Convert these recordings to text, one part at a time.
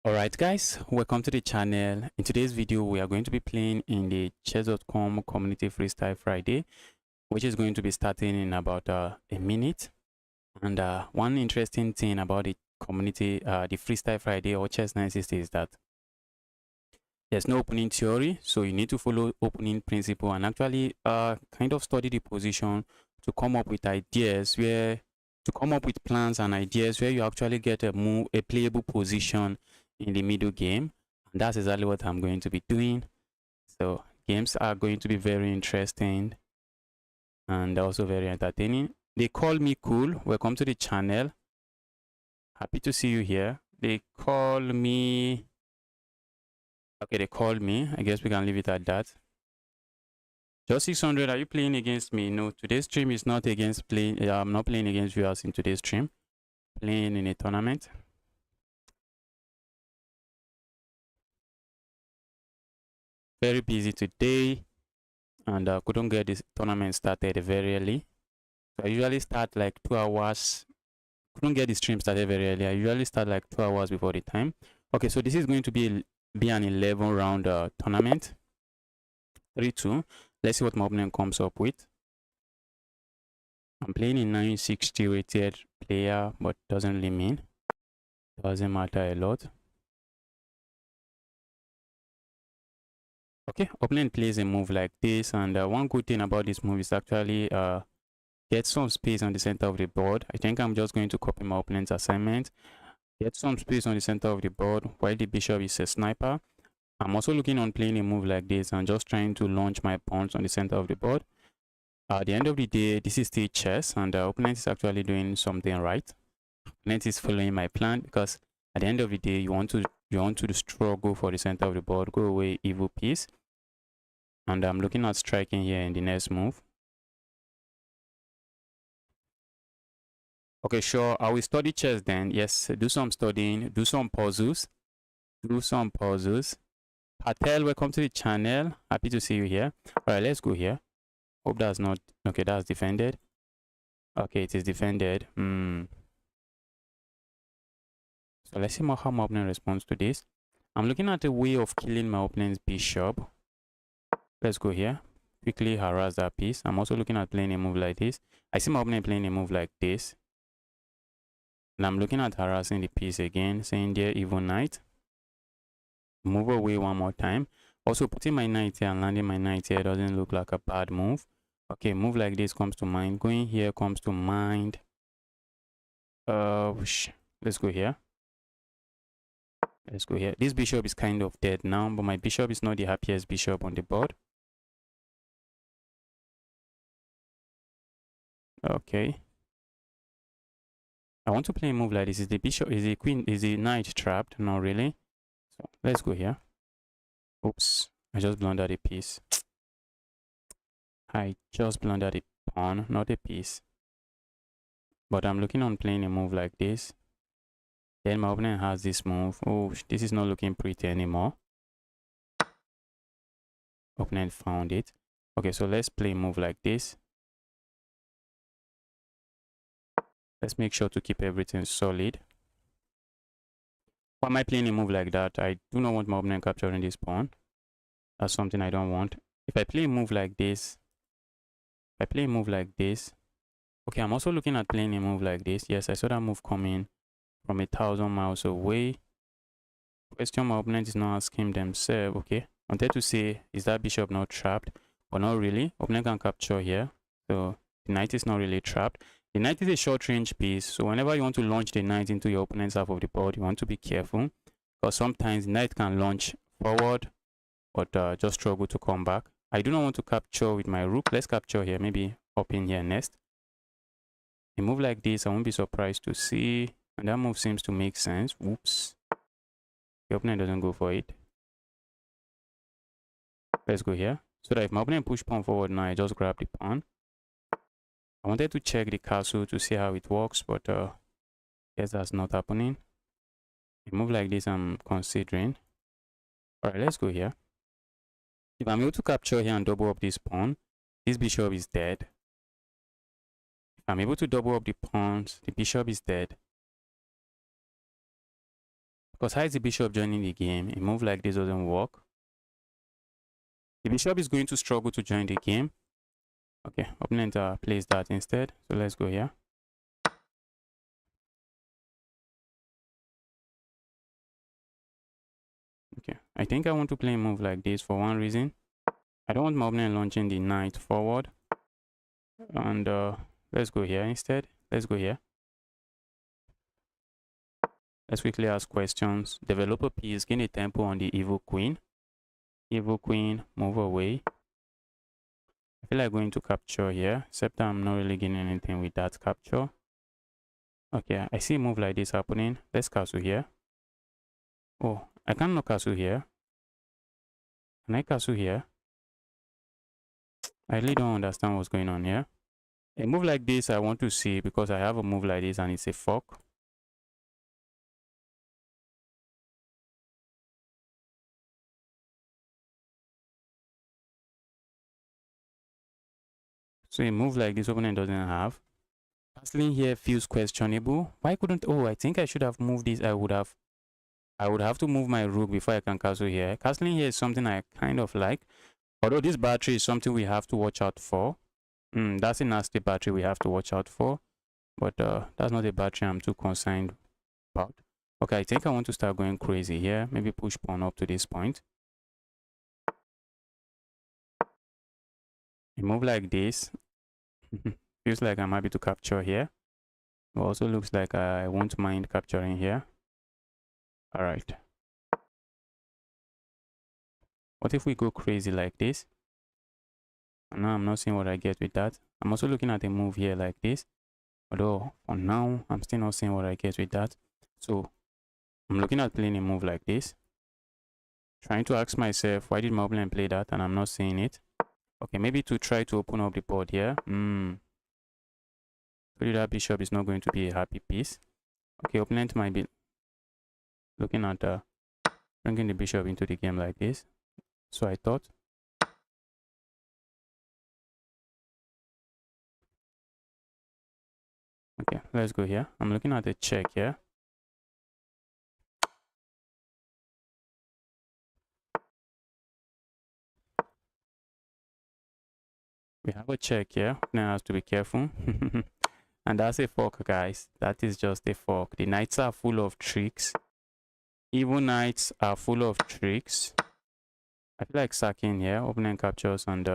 Alright guys, welcome to the channel. In today's video, we are going to be playing in the chess.com community freestyle Friday, which is going to be starting in about a minute. And one interesting thing about the community, the freestyle Friday or chess 960 is that there's no opening theory, so you need to follow opening principle and actually kind of study the position to come up with ideas to come up with plans and ideas where you actually get a playable position in the middle game. And that's exactly what I'm going to be doing. So games are going to be very interesting and also very entertaining. They call me cool. Welcome to the channel. Happy to see you here. They call me I guess we can leave it at that. Just 600. Are you playing against me? No, today's stream is not against playing. I'm not playing against viewers in today's stream. Playing in a tournament. Very busy today, and couldn't get this tournament started very early. So I usually start like 2 hours. Couldn't get the stream started very early. I usually start like 2 hours before the time. Okay, so this is going to be an 11 round tournament. 3-2. Let's see what my opponent comes up with. I'm playing a 960 rated player, but doesn't really mean. Doesn't matter a lot. Okay, opponent plays a move like this, and one good thing about this move is actually get some space on the center of the board. I think I'm just going to copy my opponent's assignment. Get some space on the center of the board while the bishop is a sniper. I'm also looking on playing a move like this and just trying to launch my pawns on the center of the board. At the end of the day, this is still chess, and the opponent is actually doing something right. Opponent is following my plan, because at the end of the day, you want to struggle for the center of the board, go away evil piece. And I'm looking at striking here in the next move. Okay, sure. I will study chess then. Yes, do some studying, do some puzzles. Patel, welcome to the channel. Happy to see you here. All right, let's go here. Hope that's not okay. That's defended. Okay, it is defended. So let's see how my opponent responds to this. I'm looking at a way of killing my opponent's bishop. Let's go here. Quickly harass that piece. I'm also looking at playing a move like this. I see my opponent playing a move like this. And I'm looking at harassing the piece again, saying there evil knight. Move away one more time. Also putting my knight here and landing my knight here doesn't look like a bad move. Okay, move like this comes to mind. Going here comes to mind. Let's go here. Let's go here. This bishop is kind of dead now, but my bishop is not the happiest bishop on the board. Okay. I want to play a move like this. Is the bishop, is the queen, is the knight trapped? Not really. So let's go here. Oops, I just blundered a piece. I just blundered a pawn, not a piece. But I'm looking on playing a move like this. Then my opponent has this move. Oh, this is not looking pretty anymore. Opponent found it. Okay, so let's play a move like this. Let's make sure to keep everything solid. Why am I playing a move like that? I do not want my opponent capturing this pawn. That's something I don't want. If I play a move like this, okay, I'm also looking at playing a move like this. Yes, I saw that move coming from 1,000 miles away. Question my opponent is not asking themselves. Okay, I wanted to say, is that bishop not trapped? But not really. Opponent can capture here, so the knight is not really trapped. The knight is a short range piece, so whenever you want to launch the knight into your opponent's half of the board, you want to be careful, because sometimes the knight can launch forward but just struggle to come back. I do not want to capture with my rook. Let's capture here, maybe up in here next. A move like this, I won't be surprised to see, and that move seems to make sense. Whoops, the opponent doesn't go for it. Let's go here, so that if my opponent push pawn forward now, I just grab the pawn. I wanted to check the castle to see how it works, but guess that's not happening. A move like this I'm considering. Alright, let's go here. If I'm able to capture here and double up this pawn, this bishop is dead. If I'm able to double up the pawns, the bishop is dead. Because how is the bishop joining the game? A move like this doesn't work. The bishop is going to struggle to join the game. Okay, opponent plays that instead. So let's go here. Okay, I think I want to play a move like this for one reason. I don't want my opponent launching the knight forward. And let's go here instead. Let's go here. Let's quickly ask questions. Develop a piece, gain a tempo on the evil queen. Evil queen, move away. I feel like going to capture here, except I'm not really getting anything with that capture. Okay, I see a move like this happening. Let's castle here. Oh, I cannot castle here. Can I castle here? I really don't understand what's going on here. A move like this I want to see because I have a move like this and it's a fork. So a move like this opponent doesn't have. Castling here feels questionable. Why couldn't... Oh, I think I should have moved this. I would have to move my rook before I can castle here. Castling here is something I kind of like. Although this battery is something we have to watch out for. That's a nasty battery we have to watch out for. But that's not a battery I'm too concerned about. Okay, I think I want to start going crazy here. Maybe push pawn up to this point. A move like this feels like I'm happy to capture here. It also looks like I won't mind capturing here. All right. What if we go crazy like this? Now I'm not seeing what I get with that. I'm also looking at a move here like this. Although for now, I'm still not seeing what I get with that. So I'm looking at playing a move like this. Trying to ask myself, why did my opponent play that? And I'm not seeing it. Okay, maybe to try to open up the board here. So that bishop is not going to be a happy piece. Okay, opponent might be looking at bringing the bishop into the game like this. So I thought. Okay, let's go here. I'm looking at a check here. We have a check here. Now has to be careful. And that's a fork, guys. That is just a fork. The knights are full of tricks. Evil knights are full of tricks. I feel like sacking here. Opponent captures and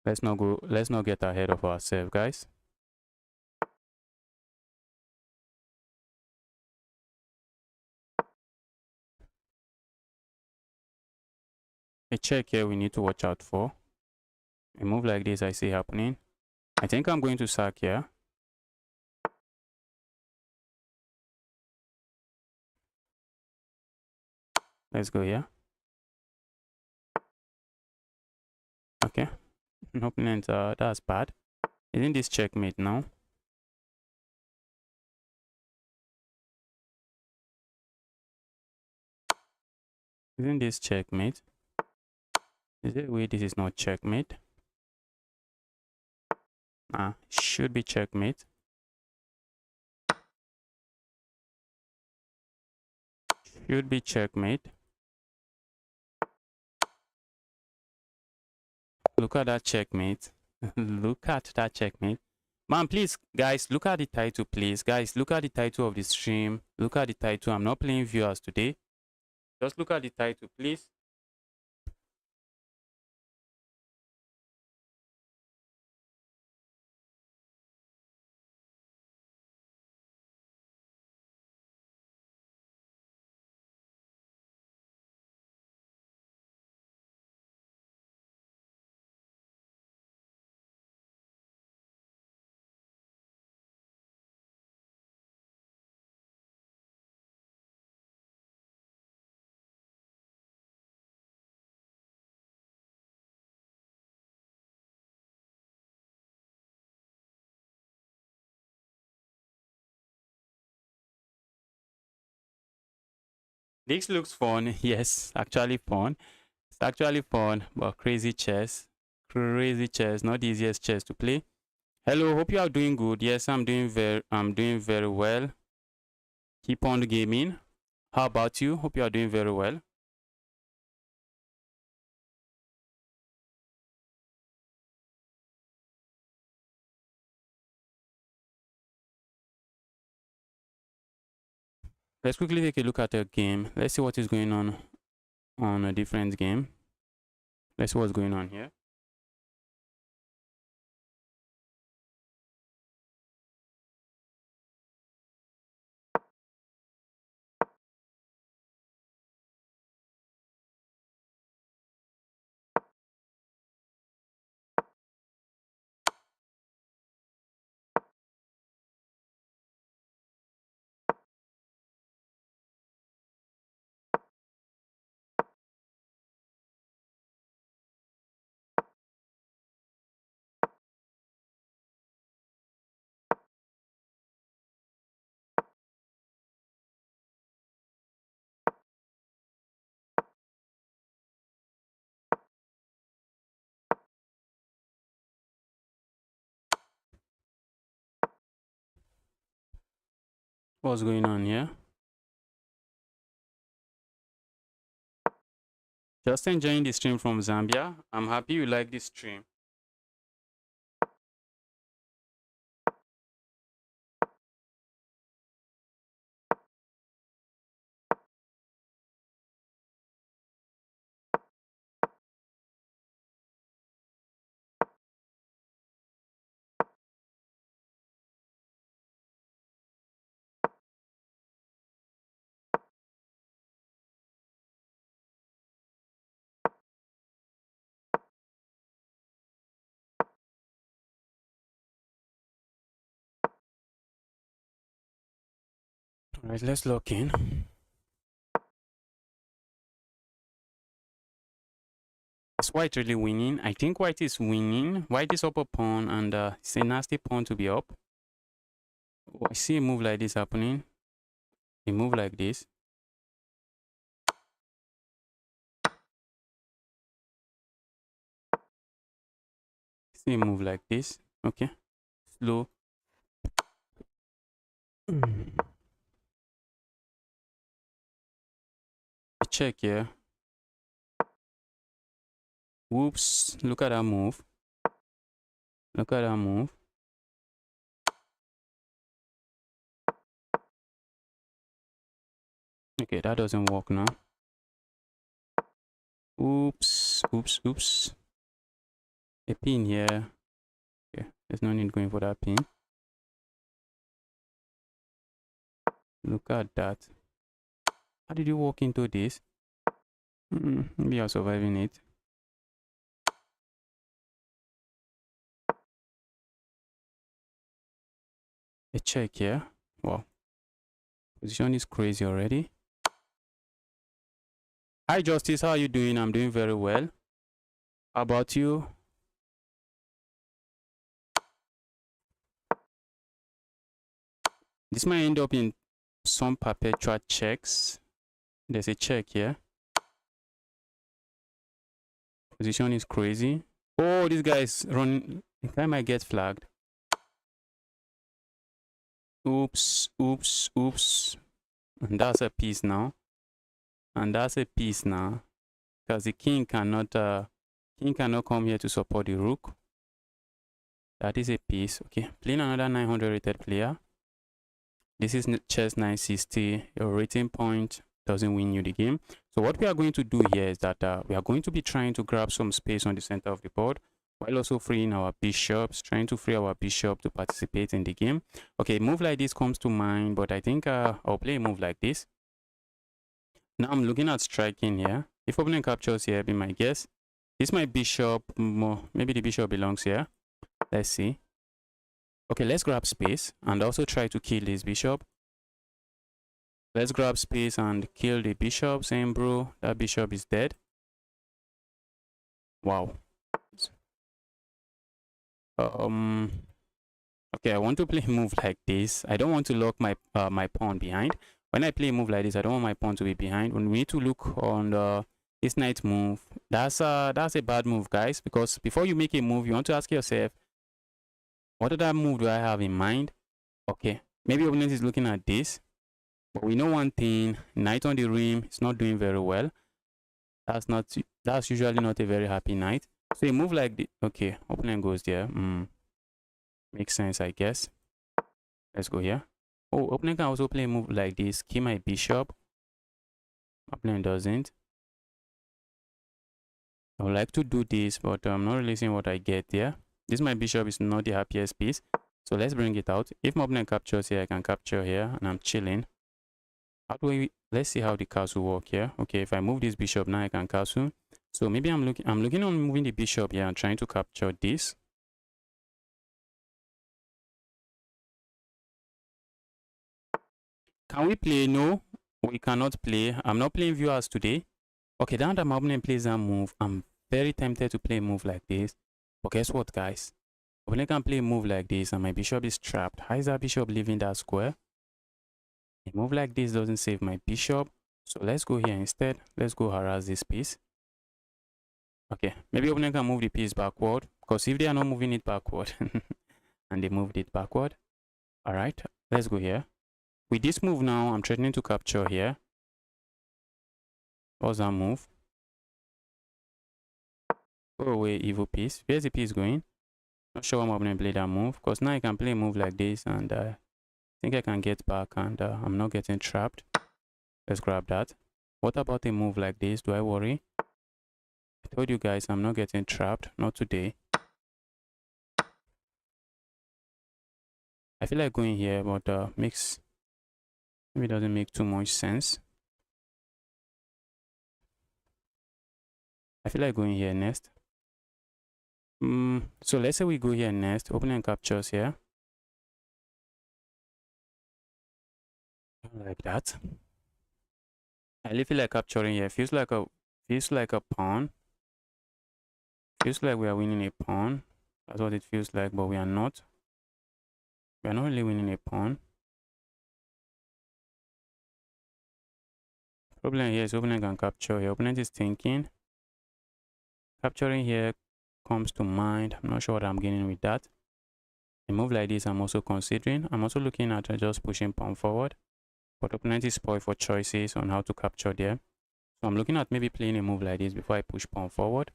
let's not get ahead of ourselves, guys. A check here we need to watch out for. A move like this I see happening. I think I'm going to sack here. Let's go here. Okay. Opponent, that's bad. Isn't this checkmate now? Isn't this checkmate? Is there a way this is not checkmate? Should be checkmate. Should be checkmate. Look at that checkmate. Look at that checkmate. Man, please, guys, look at the title, please. Guys, look at the title of the stream. Look at the title. I'm not playing viewers today. Just look at the title, please. This looks fun. Yes, actually fun. It's actually fun, but crazy chess. Crazy chess, not the easiest chess to play. Hello, hope you are doing good. Yes, I'm doing very well. Keep on gaming. How about you? Hope you are doing very well. Let's quickly take a look at a game. Let's see what is going on a different game. Let's see what's going on here. What's going on here? Just enjoying the stream from Zambia. I'm happy you like this stream. All right, let's lock in. Is white really winning? I think white is winning. White is up a pawn, and it's a nasty pawn to be up. Oh, I see a move like this happening. A move like this. See a move like this. Okay. Slow. A check here. Whoops. Look at that move. Look at that move. Okay, that doesn't work now. Oops. Oops. Oops. A pin here. Okay, there's no need going for that pin. Look at that. How did you walk into this? Maybe you're surviving it. A check here. Wow. Position is crazy already. Hi Justice, how are you doing? I'm doing very well. How about you? This might end up in some perpetual checks. There's a check here. Position is crazy. Oh, this guy is running. I might get flagged. Oops, oops, oops. And that's a piece now. And that's a piece now. Because the king cannot come here to support the rook. That is a piece. Okay, playing another 900 rated player. This is chess 960. Your rating point doesn't win you the game. So what we are going to do here is that we are going to be trying to grab some space on the center of the board while also freeing our bishops, trying to free our bishop to participate in the game. Okay, a move like this comes to mind, but I think I'll play a move like this. Now I'm looking at striking here. If opponent captures here, be my guess. This is my bishop. Maybe the bishop belongs here. Let's see. Okay, let's grab space and also try to kill this bishop. Let's grab space and kill the bishop, saying, bro, that bishop is dead. Wow. Okay, I want to play a move like this. I don't want to lock my my pawn behind. When I play a move like this, I don't want my pawn to be behind. When we need to look on this knight move, that's a bad move, guys, because before you make a move, you want to ask yourself, what other move do I have in mind? Okay, maybe opponent is looking at this. But we know one thing, knight on the rim is not doing very well. That's usually not a very happy knight. So a move like the okay, opponent goes there. Makes sense, I guess. Let's go here. Oh, opponent can also play a move like this. Key my bishop. Opponent doesn't. I would like to do this, but I'm not really seeing what I get there. This my bishop is not the happiest piece. So let's bring it out. If my opponent captures here, I can capture here and I'm chilling. How do we let's see how the castle work here. Okay, if I move this bishop now I can castle. So maybe I'm looking on moving the bishop here and trying to capture this. Can we play? No, we cannot play. I'm not playing viewers today. Okay, now that my opponent plays that move, I'm very tempted to play a move like this. But guess what, guys? Opponent can play a move like this and my bishop is trapped. How is that bishop leaving that square? A move like this doesn't save my bishop. So let's go here instead. Let's go harass this piece. Okay, maybe opponent can move the piece backward. Because if they are not moving it backward and they moved it backward. Alright, let's go here. With this move now, I'm threatening to capture here. What's that move? Go away, evil piece. Where's the piece going? Not sure why I'm going to play that move. Because now I can play a move like this and I think I can get back and I'm not getting trapped. Let's grab that. What about a move like this? Do I worry? I told you guys I'm not getting trapped. Not today. I feel like going here, but maybe doesn't make too much sense. I feel like going here next. So let's say we go here next. Opponent captures here. Like that. I really feel like capturing here. Feels like a pawn. Feels like we are winning a pawn. That's what it feels like, but we are not. We are not really winning a pawn. Problem here is opponent can capture here. Opponent is thinking. Capturing here comes to mind. I'm not sure what I'm getting with that. A move like this I'm also considering. I'm also looking at just pushing pawn forward. But opponent is spoiled for choices on how to capture there. So I'm looking at maybe playing a move like this before I push pawn forward.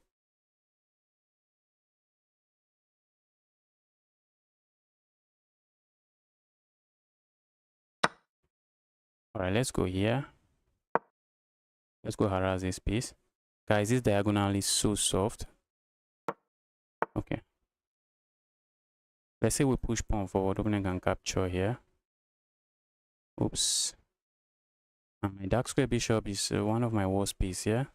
Alright, let's go here. Let's go harass this piece. Guys, this diagonal is so soft. Okay. Let's say we push pawn forward. Opponent can capture here. Oops. And my dark square bishop is one of my worst piece here.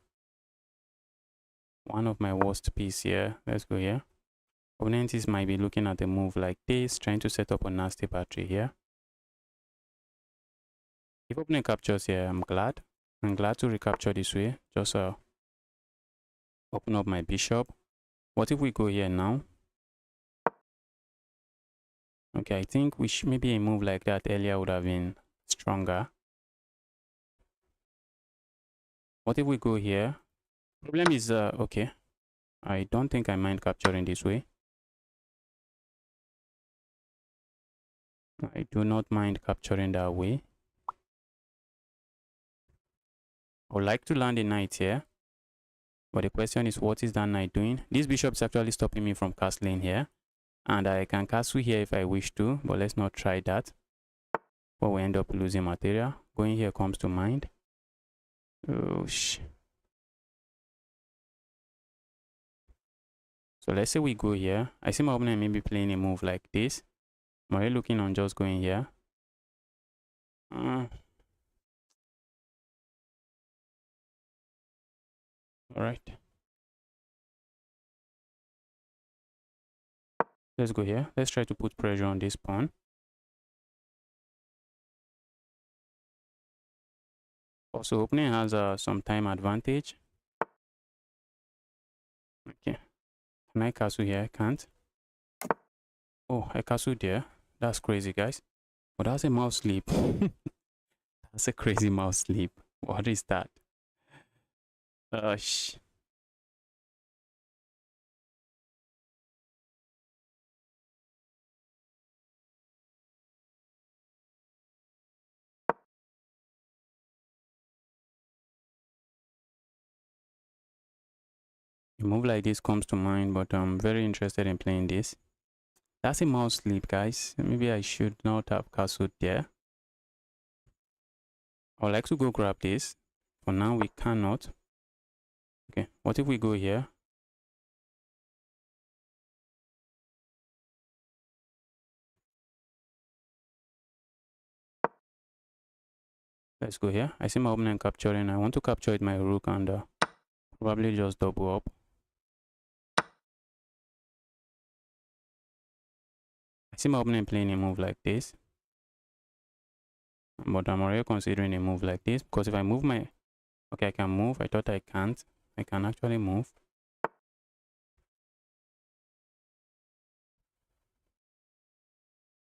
One of my worst piece here. Let's go here. Opponent might be looking at a move like this, trying to set up a nasty battery here. If opponent captures here, I'm glad. I'm glad to recapture this way. Just open up my bishop. What if we go here now? Okay, I think maybe a move like that earlier would have been stronger. What if we go here? Problem is, okay. I don't think I mind capturing this way. I do not mind capturing that way. I would like to land a knight here. But the question is, what is that knight doing? This bishop is actually stopping me from castling here. And I can castle here if I wish to. But let's not try that. But we end up losing material. Going here comes to mind. Oh, so let's say we go here. I see my opponent maybe playing a move like this. I'm already looking on just going here. Alright. Let's go here. Let's try to put pressure on this pawn. Also, opening has some time advantage. Okay. Can I castle here? I can't. Oh, I castled there. That's crazy, guys. But that's a mouse sleep. That's a crazy mouse sleep. What is that? Shh. A move like this comes to mind, but I'm very interested in playing this. That's a mouse sleep, guys. Maybe I should not have castled there. I would like to go grab this. For now, we cannot. Okay, what if we go here? Let's go here. I see my opponent capturing. I want to capture with my rook and probably just double up. I see my opponent playing a move like this. But I'm already considering a move like this because if I move my... Okay, I can move. I thought I can't. I can actually move.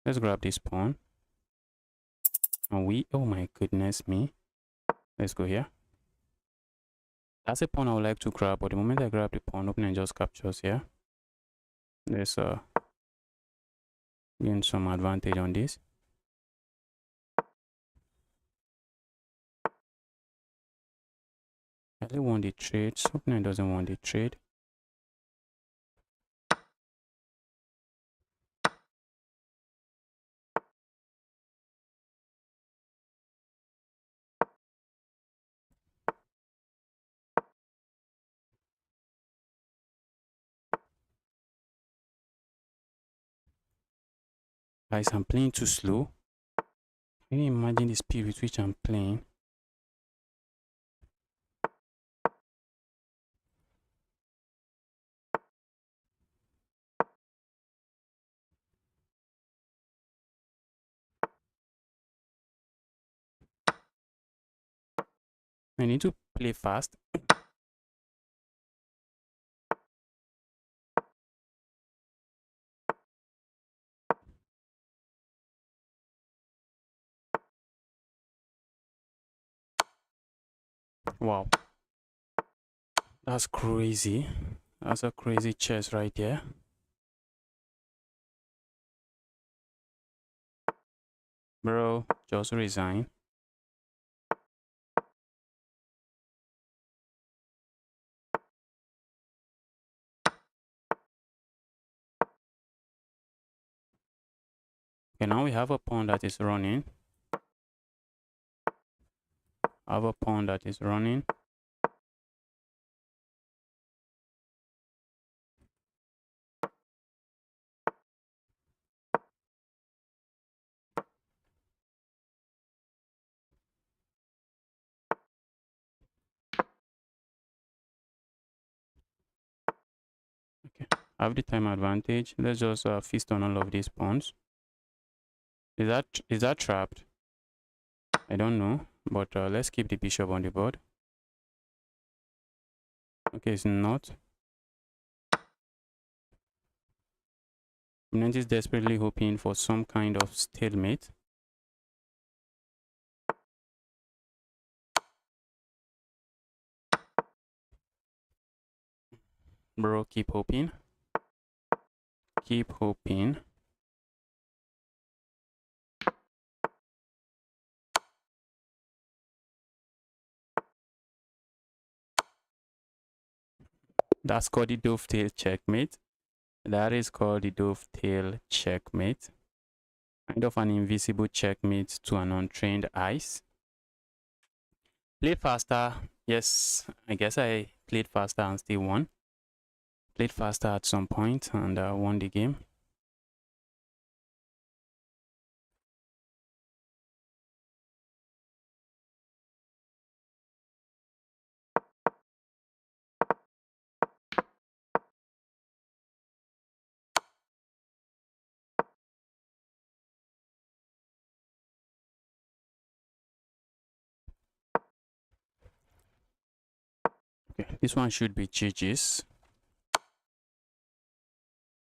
Let's grab this pawn. And we... Oh my goodness me. Let's go here. That's a pawn I would like to grab, but the moment I grab the pawn, opponent just captures here. Let's gain some advantage on this. I really want the trade, so opponent doesn't want the trade. Guys, I'm playing too slow. Can you imagine the speed with which I'm playing? I need to play fast. Wow. That's crazy. That's a crazy chess right there. Bro, just resign. Okay, now we have a pawn that is running. I have a pawn that is running. Okay, I have the time advantage. Let's just feast on all of these pawns. Is that trapped? I don't know, but let's keep the bishop on the board. Okay, it's not. Opponent is desperately hoping for some kind of stalemate. Bro, keep hoping. Keep hoping. That's called the dovetail checkmate. That is called the dovetail checkmate. Kind of an invisible checkmate to an untrained eyes. Played faster. Yes, I guess I played faster and still won. Played faster at some point and won the game. Okay, this one should be GG's.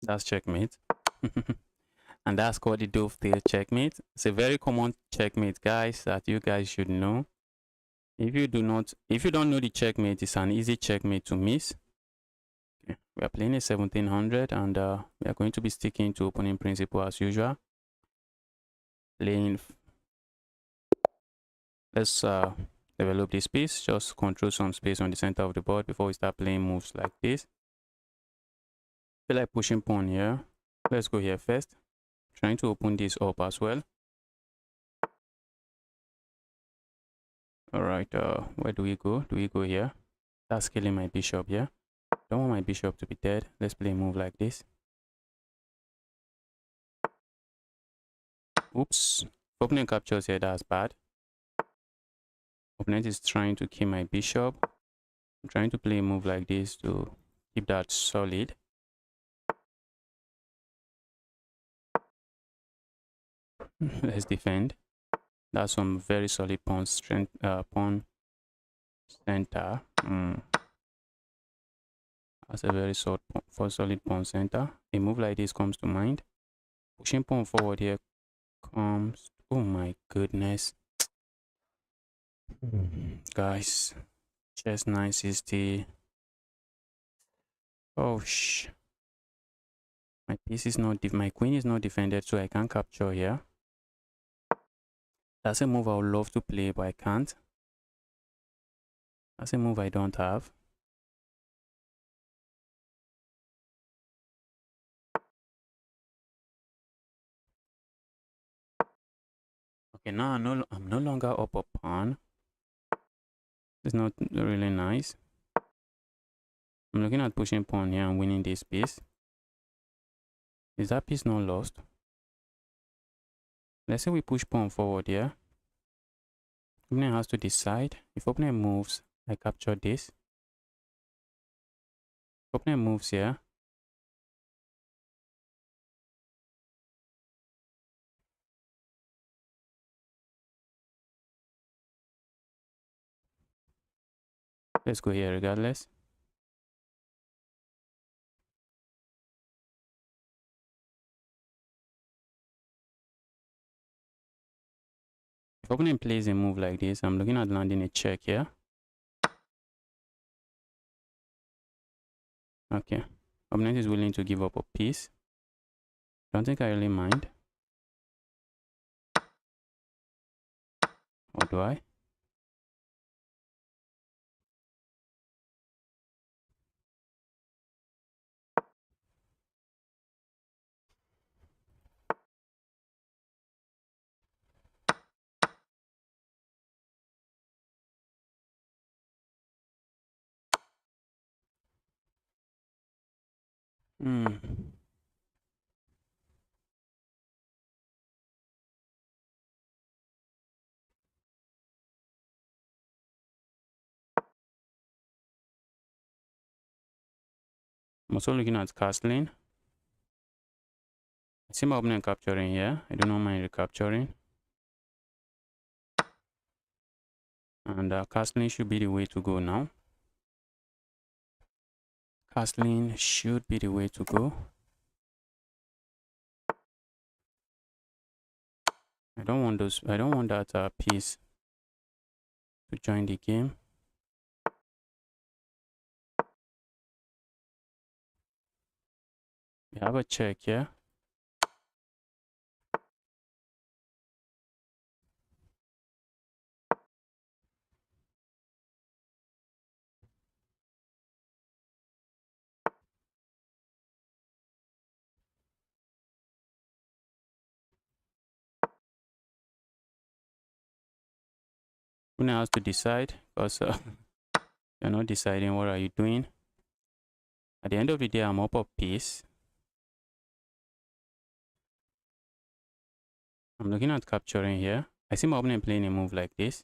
That's checkmate. And that's called the dovetail checkmate. It's a very common checkmate, guys, that you guys should know. If you don't know the checkmate, it's an easy checkmate to miss. Okay, we are playing a 1700 and we are going to be sticking to opening principle as usual. Playing. Let's develop this piece, just control some space on the center of the board before we start playing moves like this. Feel like pushing pawn here. Let's go here first. Trying to open this up as well. All right, where do we go? Do we go here? That's killing my bishop here. Don't want my bishop to be dead. Let's play a move like this. Oops. Opponent captures here, that's bad. Opponent is trying to kill my bishop. I'm trying to play a move like this to keep that solid. Let's defend. That's some very solid pawn strength, pawn center. That's a very solid pawn center. A move like this comes to mind. Pushing pawn forward here comes. Oh my goodness, guys! Chess 960. Oh my piece is not. My queen is not defended, so I can't capture here. That's a move I would love to play, but I can't. That's a move I don't have. Okay, now I'm no longer up a pawn. It's not really nice. I'm looking at pushing pawn here and winning this piece. Is that piece not lost? Let's say we push pawn forward here. Opponent has to decide. If opponent moves, I capture this. If opponent moves here, let's go here regardless. If opponent plays a move like this, I'm looking at landing a check here. Okay. Opponent is willing to give up a piece. Don't think I really mind. Or do I? I'm also looking at castling. I see my opponent capturing here. I do not mind recapturing. And castling should be the way to go now. Castling should be the way to go. I don't want that piece to join the game. We have a check here. Opponent has to decide, because you're not deciding. What are you doing? At the end of the day, I'm up a piece. I'm looking at capturing here. I see my opponent playing a move like this.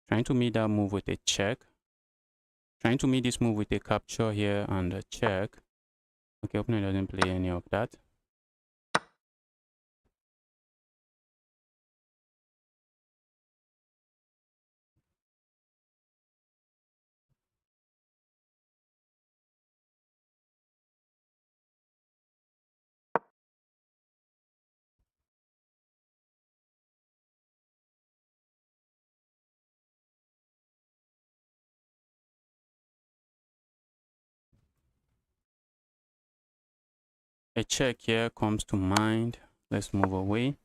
Trying to meet that move with a check. Trying to meet this move with a capture here and a check. Okay, opponent doesn't play any of that. A check here comes to mind. Let's move away.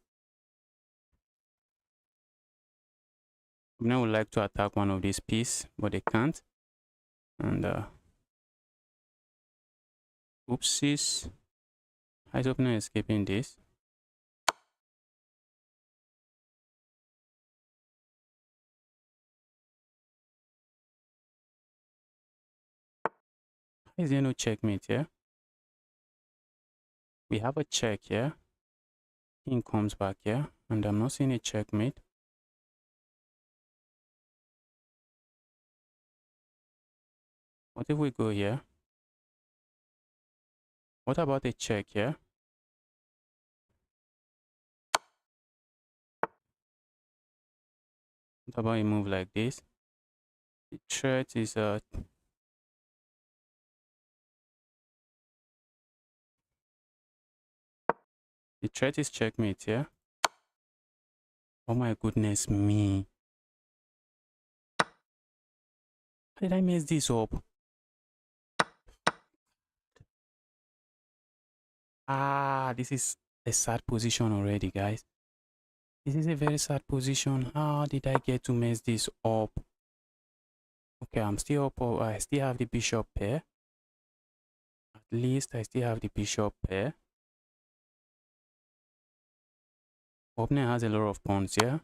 Opponent would like to attack one of these pieces, but they can't. And oopsies. How is opponent escaping this? Is there no checkmate here? We have a check here. King comes back here, and I'm not seeing a checkmate. What if we go here? What about a check here? What about a move like this? The threat is the threat is checkmate here. Oh my goodness me. How did I mess this up? Ah, this is a sad position already, guys. This is a very sad position. How did I get to mess this up? Okay, I'm still up. Oh, I still have the bishop pair. At least I still have the bishop pair. Opponent has a lot of pawns here.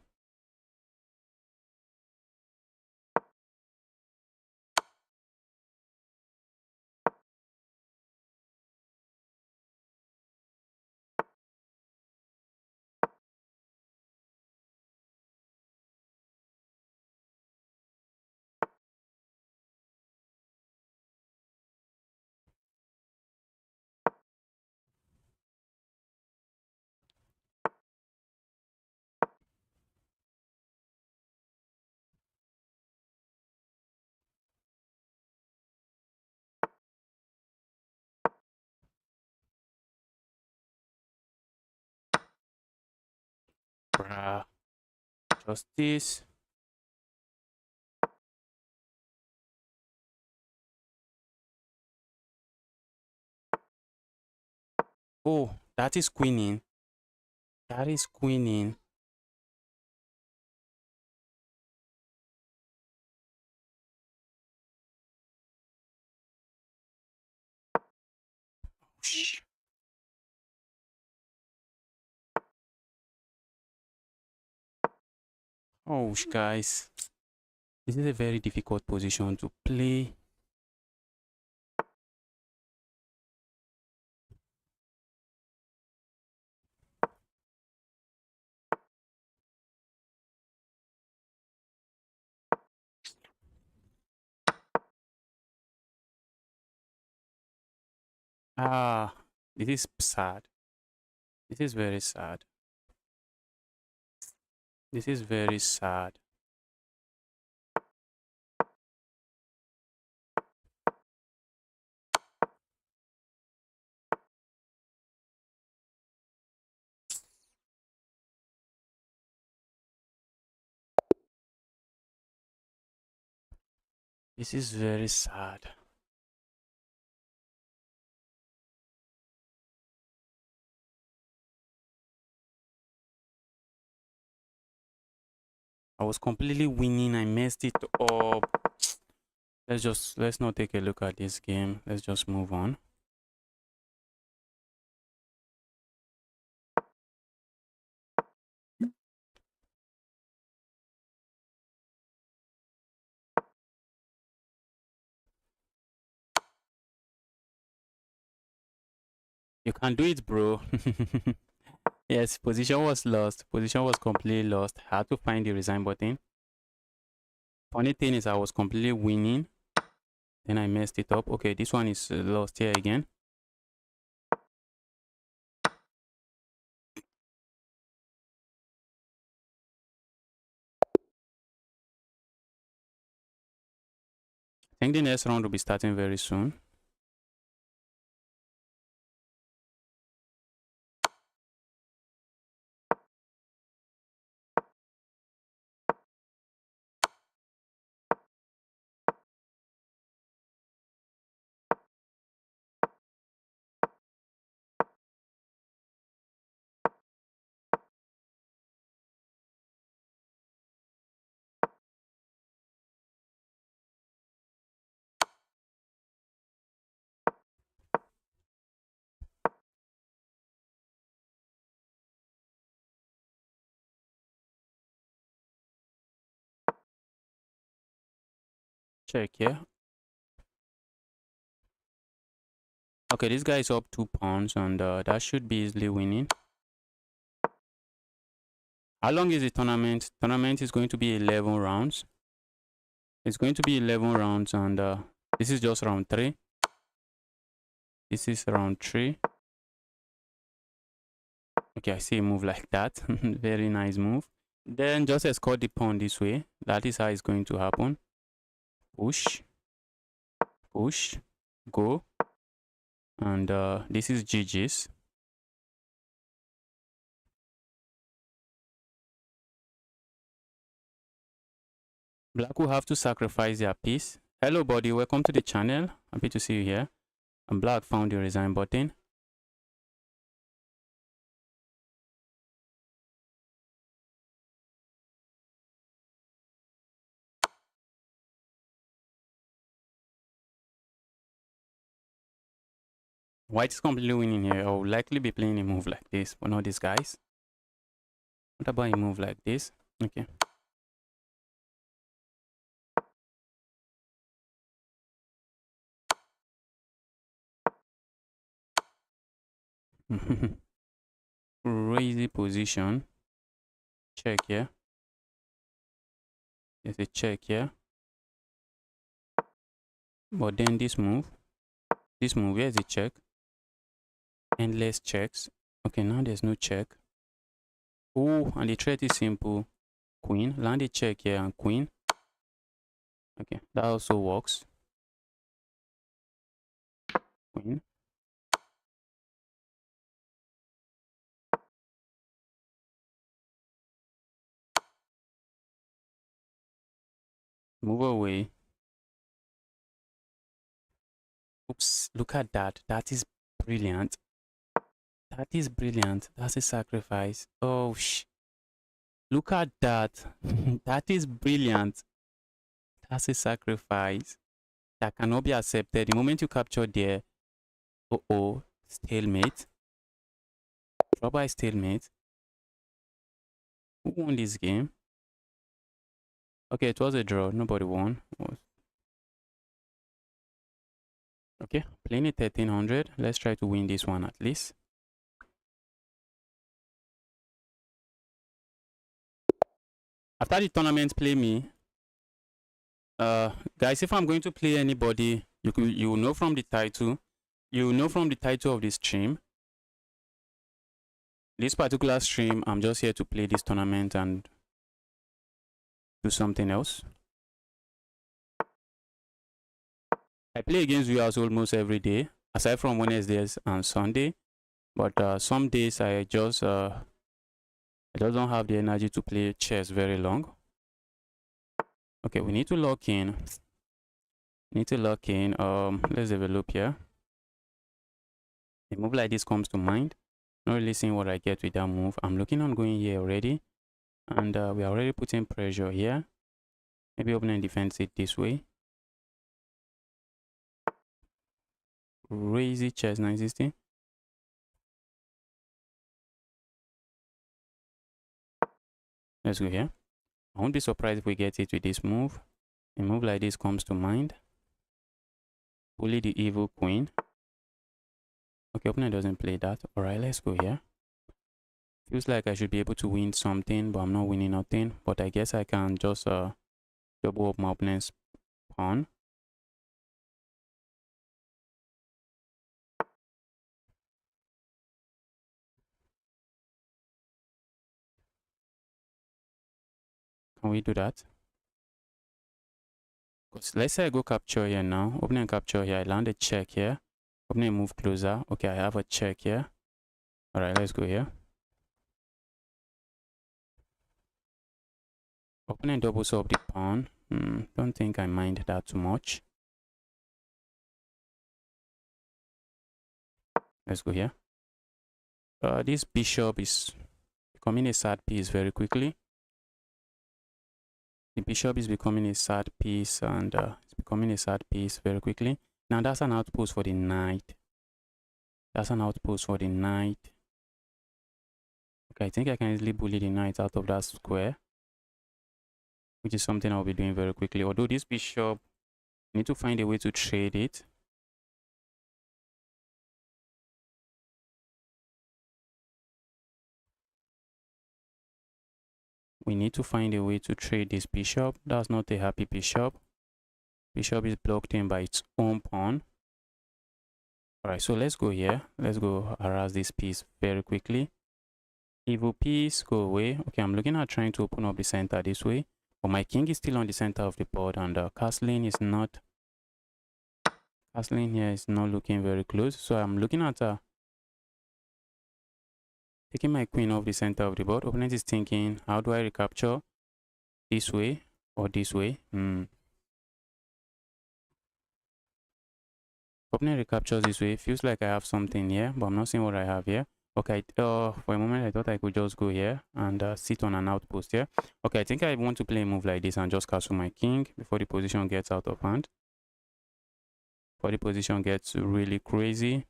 Bruh. Just this. Oh, that is queening. That is queening. Oh, guys. This is a very difficult position to play. Ah, this is sad. This is very sad. This is very sad. This is very sad. I was completely winning. I messed it up. Let's not take a look at this game. Let's just move on. You can do it, bro. Yes, position was lost. Position was completely lost. I had to find the resign button. Funny thing is I was completely winning. Then I messed it up. Okay, this one is lost here again. I think the next round will be starting very soon. Check here. Okay, this guy is up 2 pawns, and that should be easily winning. How long is the tournament? Tournament is going to be 11 rounds. It's going to be 11 rounds, and this is just round 3. This is round 3. Okay, I see a move like that. Very nice move. Then just escort the pawn this way. That is how it's going to happen. Push, push, go, and this is GG's. Black will have to sacrifice their piece. Hello buddy, welcome to the channel. Happy to see you here. And Black found the resign button. White is completely winning here. I will likely be playing a move like this, but not these guys. What about a move like this? Okay. Crazy position. Check here. There's a check here. But then this move, here's the check. Endless checks. Okay, now there's no check. Oh, and the threat is simple. Queen. Land a check here and queen. Okay, that also works. Queen. Move away. Oops, look at that. That is brilliant. That is brilliant. That's a sacrifice. Oh, look at that. That is brilliant. That's a sacrifice that cannot be accepted. The moment you capture there, stalemate. Drop by stalemate. Who won this game? Okay, it was a draw. Nobody won. Okay, playing a 1300. Let's try to win this one at least. After the tournament, play me. Guys, if I'm going to play anybody, you will know from the title. You will know from the title of this stream. This particular stream, I'm just here to play this tournament and do something else. I play against viewers almost every day, aside from Wednesdays and Sunday. But some days I just don't have the energy to play chess very long. Okay, we need to lock in. Let's develop here. A move like this comes to mind. Not really seeing what I get with that move. I'm looking on going here already, and we are already putting pressure here. Maybe opening defense it this way. Crazy chess 960. Let's go here. I won't be surprised if we get it with this move. A move like this comes to mind. Bully the evil queen. Okay, opponent doesn't play that. Alright, let's go here. Feels like I should be able to win something, but I'm not winning nothing. But I guess I can just double up my opponent's pawn. Can we do that? Because let's say I go capture here now. Opening capture here. I land a check here. Opening move closer. Okay, I have a check here. Alright, let's go here. Opponent doubles up the pawn. Don't think I mind that too much. Let's go here. This bishop is becoming a sad piece very quickly. The bishop is becoming a sad piece, and it's becoming a sad piece very quickly. Now that's an outpost for the knight. That's an outpost for the knight. Okay, I think I can easily bully the knight out of that square, which is something I'll be doing very quickly. Although this bishop Need to find a way to trade it. We need to find a way to trade this bishop. That's not a happy bishop. Bishop is blocked in by its own pawn. Alright, so let's go here. Let's go harass this piece very quickly. Evil piece, go away. Okay, I'm looking at trying to open up the center this way. But my king is still on the center of the board, and castling here is not looking very close. So I'm looking at taking my queen off the center of the board. Opponent is thinking, how do I recapture? This way or this way? Opponent recaptures this way. Feels like I have something here, but I'm not seeing what I have here. Okay, for a moment I thought I could just go here and sit on an outpost here. Okay, I think I want to play a move like this and just castle my king before the position gets out of hand. Before the position gets really crazy.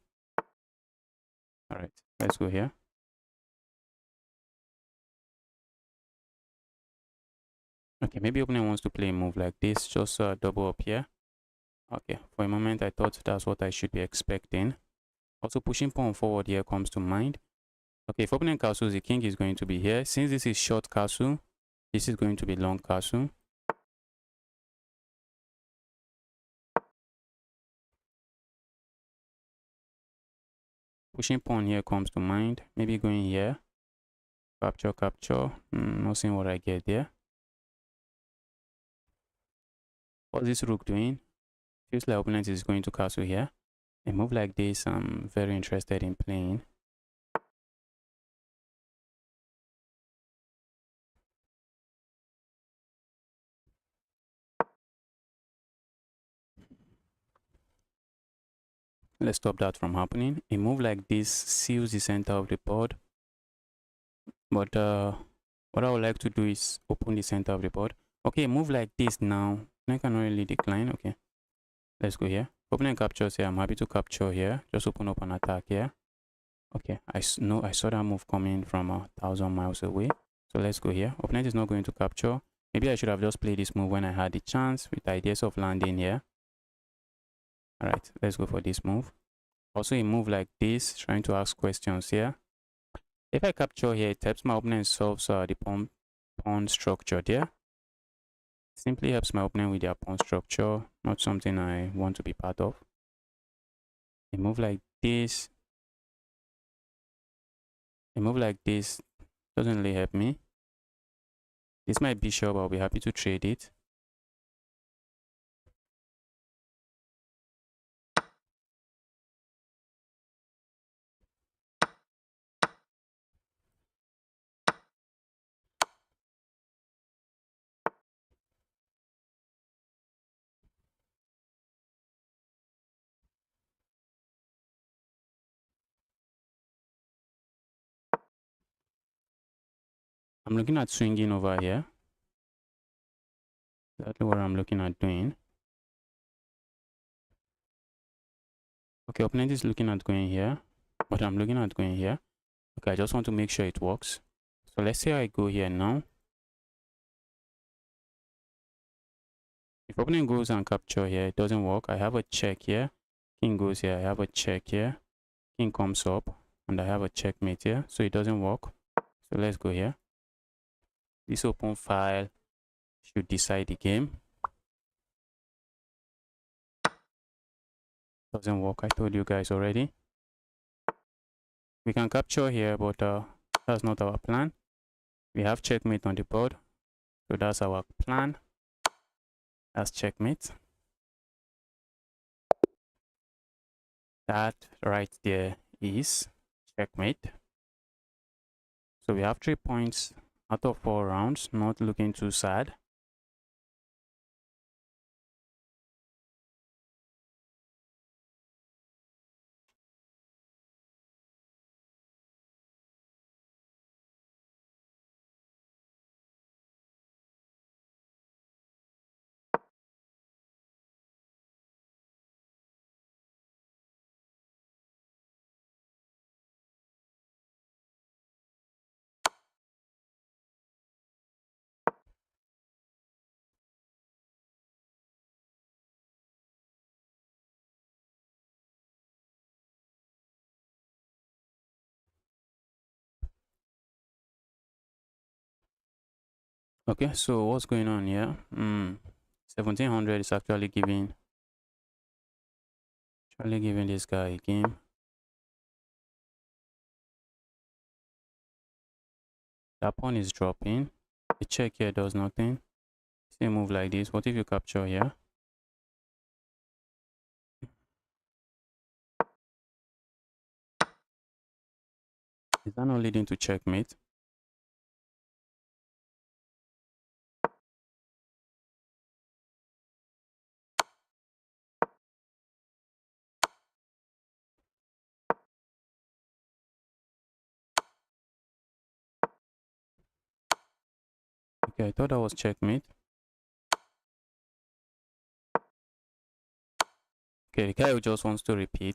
Alright, let's go here. Okay, maybe opponent wants to play a move like this, just double up here. Okay, for a moment I thought that's what I should be expecting. Also pushing pawn forward here comes to mind. Okay, if opponent castles, the king is going to be here. Since this is short castle, this is going to be long castle. Pushing pawn here comes to mind. Maybe going here. Capture, capture. Not seeing what I get there. What's this rook doing? Feels like opponent is going to castle here. A move like this, I'm very interested in playing. Let's stop that from happening. A move like this seals the center of the board. But what I would like to do is open the center of the board. Okay, a move like this now. I cannot really decline. Okay, let's go here. Opponent captures here. I'm happy to capture here. Just open up an attack here. Okay, I saw that move coming from 1,000 miles away. So let's go here. Opponent is not going to capture. Maybe I should have just played this move when I had the chance with ideas of landing here. Alright, let's go for this move. Also a move like this, trying to ask questions here. If I capture here, it helps my opponent solve the pawn structure there. Simply helps my opponent with their pawn structure, not something I want to be part of. A move like this doesn't really help me. This is my bishop, I'll be happy to trade it. I'm looking at swinging over here. Exactly what I'm looking at doing. Okay, opponent is looking at going here, but I'm looking at going here. Okay, I just want to make sure it works. So let's say I go here now. If opponent goes and capture here, it doesn't work. I have a check here. King goes here, I have a check here. King comes up, and I have a checkmate here, so it doesn't work. So let's go here. This open file should decide the game. Doesn't work, I told you guys already. We can capture here, but that's not our plan. We have checkmate on the board, so that's our plan. That's checkmate. That right there is checkmate. So we have 3 points out of 4 rounds, not looking too sad. Okay, so what's going on here? 1700 is actually giving this guy a game. That pawn is dropping. The check here does nothing. Say move like this. What if you capture here? Is that not leading to checkmate? Okay, I thought that was checkmate. Okay, the guy who just wants to repeat.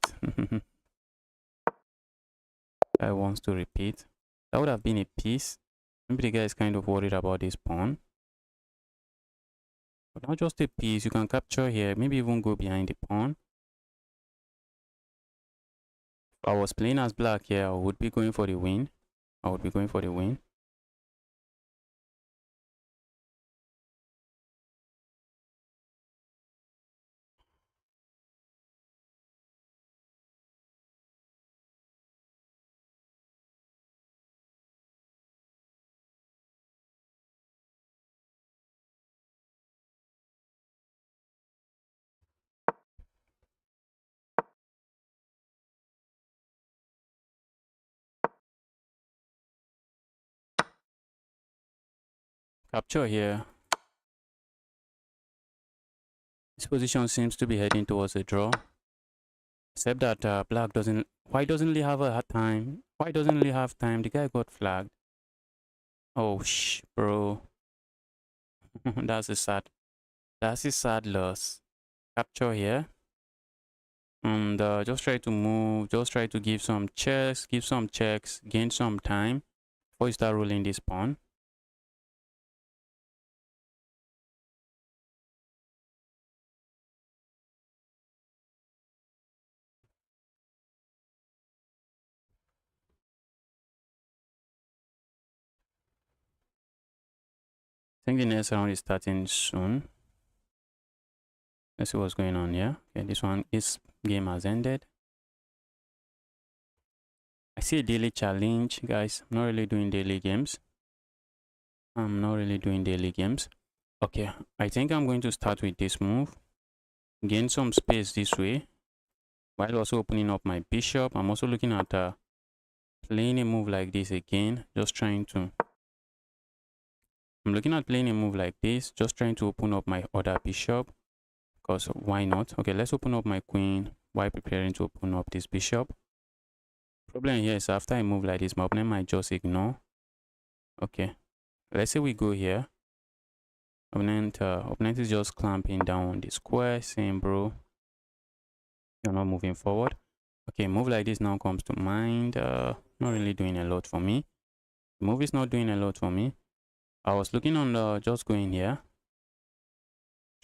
Guy wants to repeat. That would have been a piece. Maybe the guy is kind of worried about this pawn. But not just a piece. You can capture here. Maybe even go behind the pawn. If I was playing as black here, I would be going for the win. I would be going for the win. Capture here. This position seems to be heading towards a draw. Except that black doesn't... Why doesn't he have a time? Why doesn't he have time? The guy got flagged. Oh, bro. That's a sad loss. Capture here. And just try to move. Just try to give some checks. Gain some time before you start rolling this pawn. I think the next round is starting soon. Let's see what's going on here. Okay, this game has ended. I see a daily challenge, guys. I'm not really doing daily games. Okay, I think I'm going to start with this move. Gain some space this way, while also opening up my bishop. I'm also looking at playing a move like this again. I'm looking at playing a move like this, just trying to open up my other bishop. Because why not? Okay, let's open up my queen while preparing to open up this bishop. Problem here is after I move like this, my opponent might just ignore. Okay, let's say we go here. Opponent is just clamping down on the square, saying, bro, you're not moving forward. Okay, move like this now comes to mind. Not really doing a lot for me. The move is not doing a lot for me. I was looking on just going here,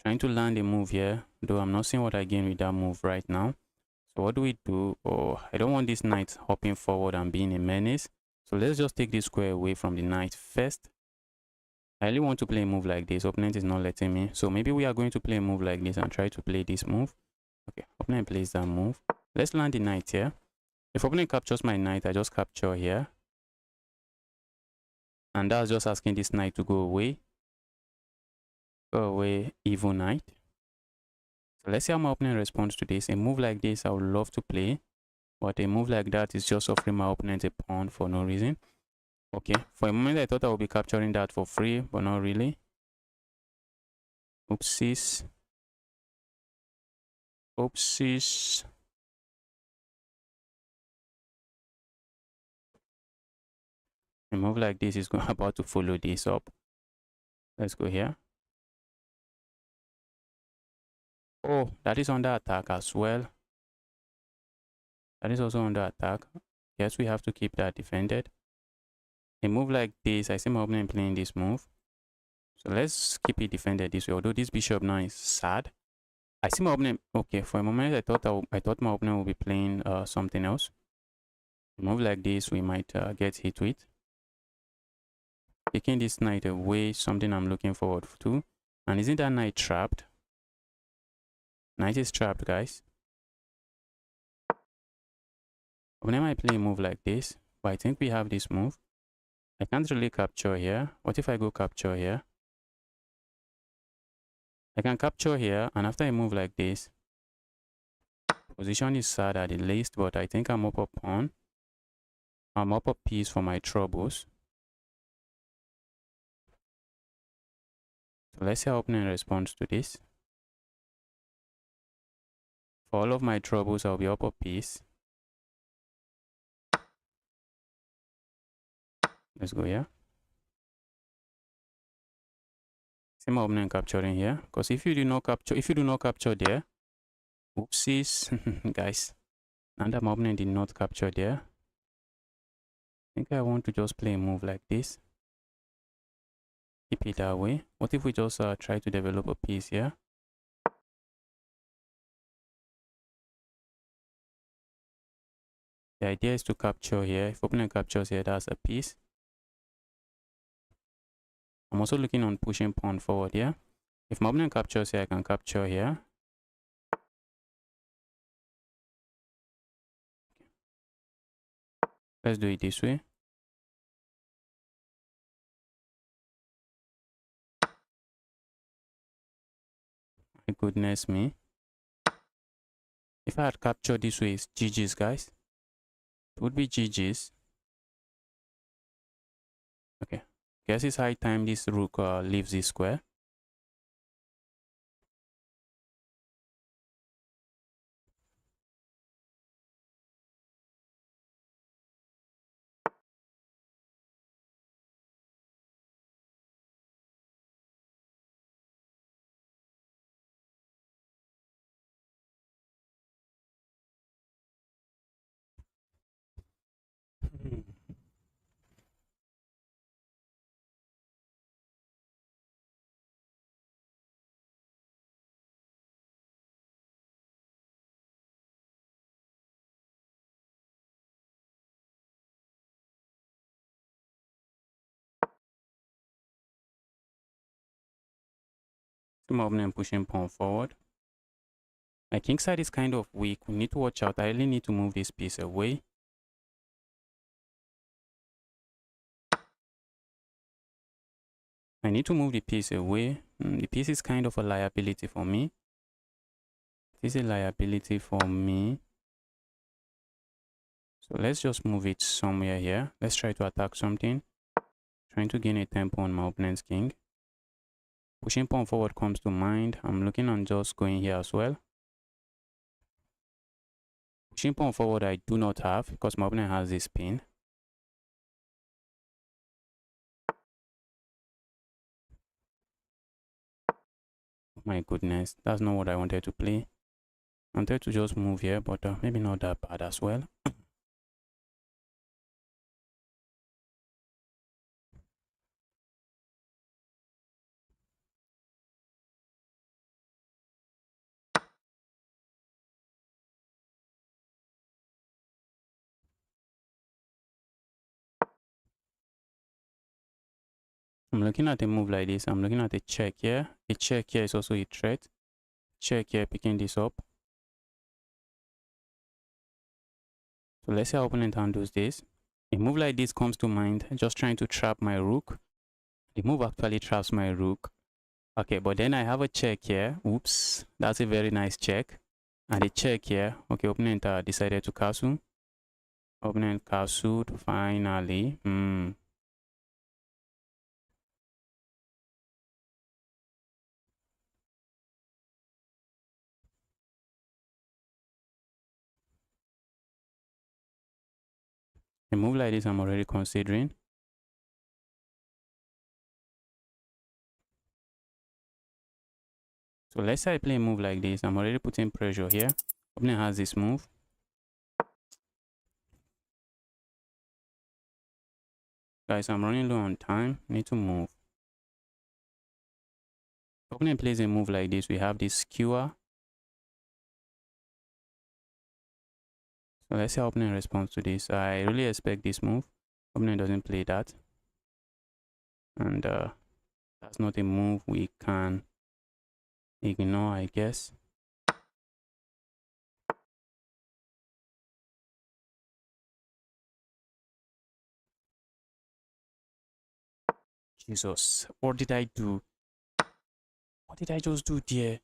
trying to land a move here, though I'm not seeing what I gain with that move right now. So what do we do? Oh, I don't want this knight hopping forward and being a menace. So let's just take this square away from the knight first. I really want to play a move like this. Opponent is not letting me. So maybe we are going to play a move like this and try to play this move. Okay, opponent plays that move. Let's land the knight here. If opponent captures my knight, I just capture here. And that's just asking this knight to go away. Go away, evil knight. So let's see how my opponent responds to this. A move like this, I would love to play. But a move like that is just offering my opponent a pawn for no reason. Okay, for a moment I thought I would be capturing that for free, but not really. Oopsies. Oopsies. A move like this is about to follow this up. Let's go here. Oh, that is under attack as well. That is also under attack. Yes, we have to keep that defended. A move like this, I see my opponent playing this move. So let's keep it defended this way. Although this bishop now is sad. I see my opponent. Okay, for a moment I thought my opponent will be playing something else. A move like this, we might get hit with. Taking this knight away, something I'm looking forward to. And isn't that knight trapped? Knight is trapped, guys. When I might play a move like this, but I think we have this move. I can't really capture here. What if I go capture here? I can capture here, and after I move like this, position is sad at the least, but I think I'm up a pawn. I'm up a piece for my troubles. So let's see how opponent responds to this. For all of my troubles, I'll be up a piece. Let's go here. See my opponent capturing here. Because if you do not capture there, oopsies, guys. And that my opponent did not capture there. I think I want to just play a move like this. Keep it that way. What if we just try to develop a piece here? The idea is to capture here. If opponent captures here, that's a piece. I'm also looking on pushing pawn forward here. If my opponent captures here, I can capture here. Let's do it this way. My goodness me. If I had captured this way, it's GG's, guys. It would be GG's. Okay. Guess it's high time this rook leaves this square. So my opponent pushing pawn forward. My king side is kind of weak. We need to watch out. I really need to move this piece away. I need to move the piece away. The piece is kind of a liability for me. It is a liability for me. So let's just move it somewhere here. Let's try to attack something. Trying to gain a tempo on my opponent's king. Pushing pawn forward comes to mind. I'm looking on just going here as well. Pushing pawn forward I do not have because my opponent has this pin. My goodness, that's not what I wanted to play. I wanted to just move here, but maybe not that bad as well. I'm looking at a move like this. I'm looking at a check here. A check here is also a threat. Check here, picking this up. So let's see how opponent handles this. A move like this comes to mind, just trying to trap my rook. The move actually traps my rook. Okay, but then I have a check here. Oops, that's a very nice check. And a check here. Okay, opponent decided to castle. Opponent castled finally. A move like this I'm already considering. So let's say I play a move like this. I'm already putting pressure here. Opponent has this move. Guys, I'm running low on time. Need to move. Opponent plays a move like this. We have this skewer. So let's see how opponent responds to this. I really expect this move. Opponent doesn't play that. and that's not a move we can ignore, I guess. Jesus, what did I do? What did I just do there?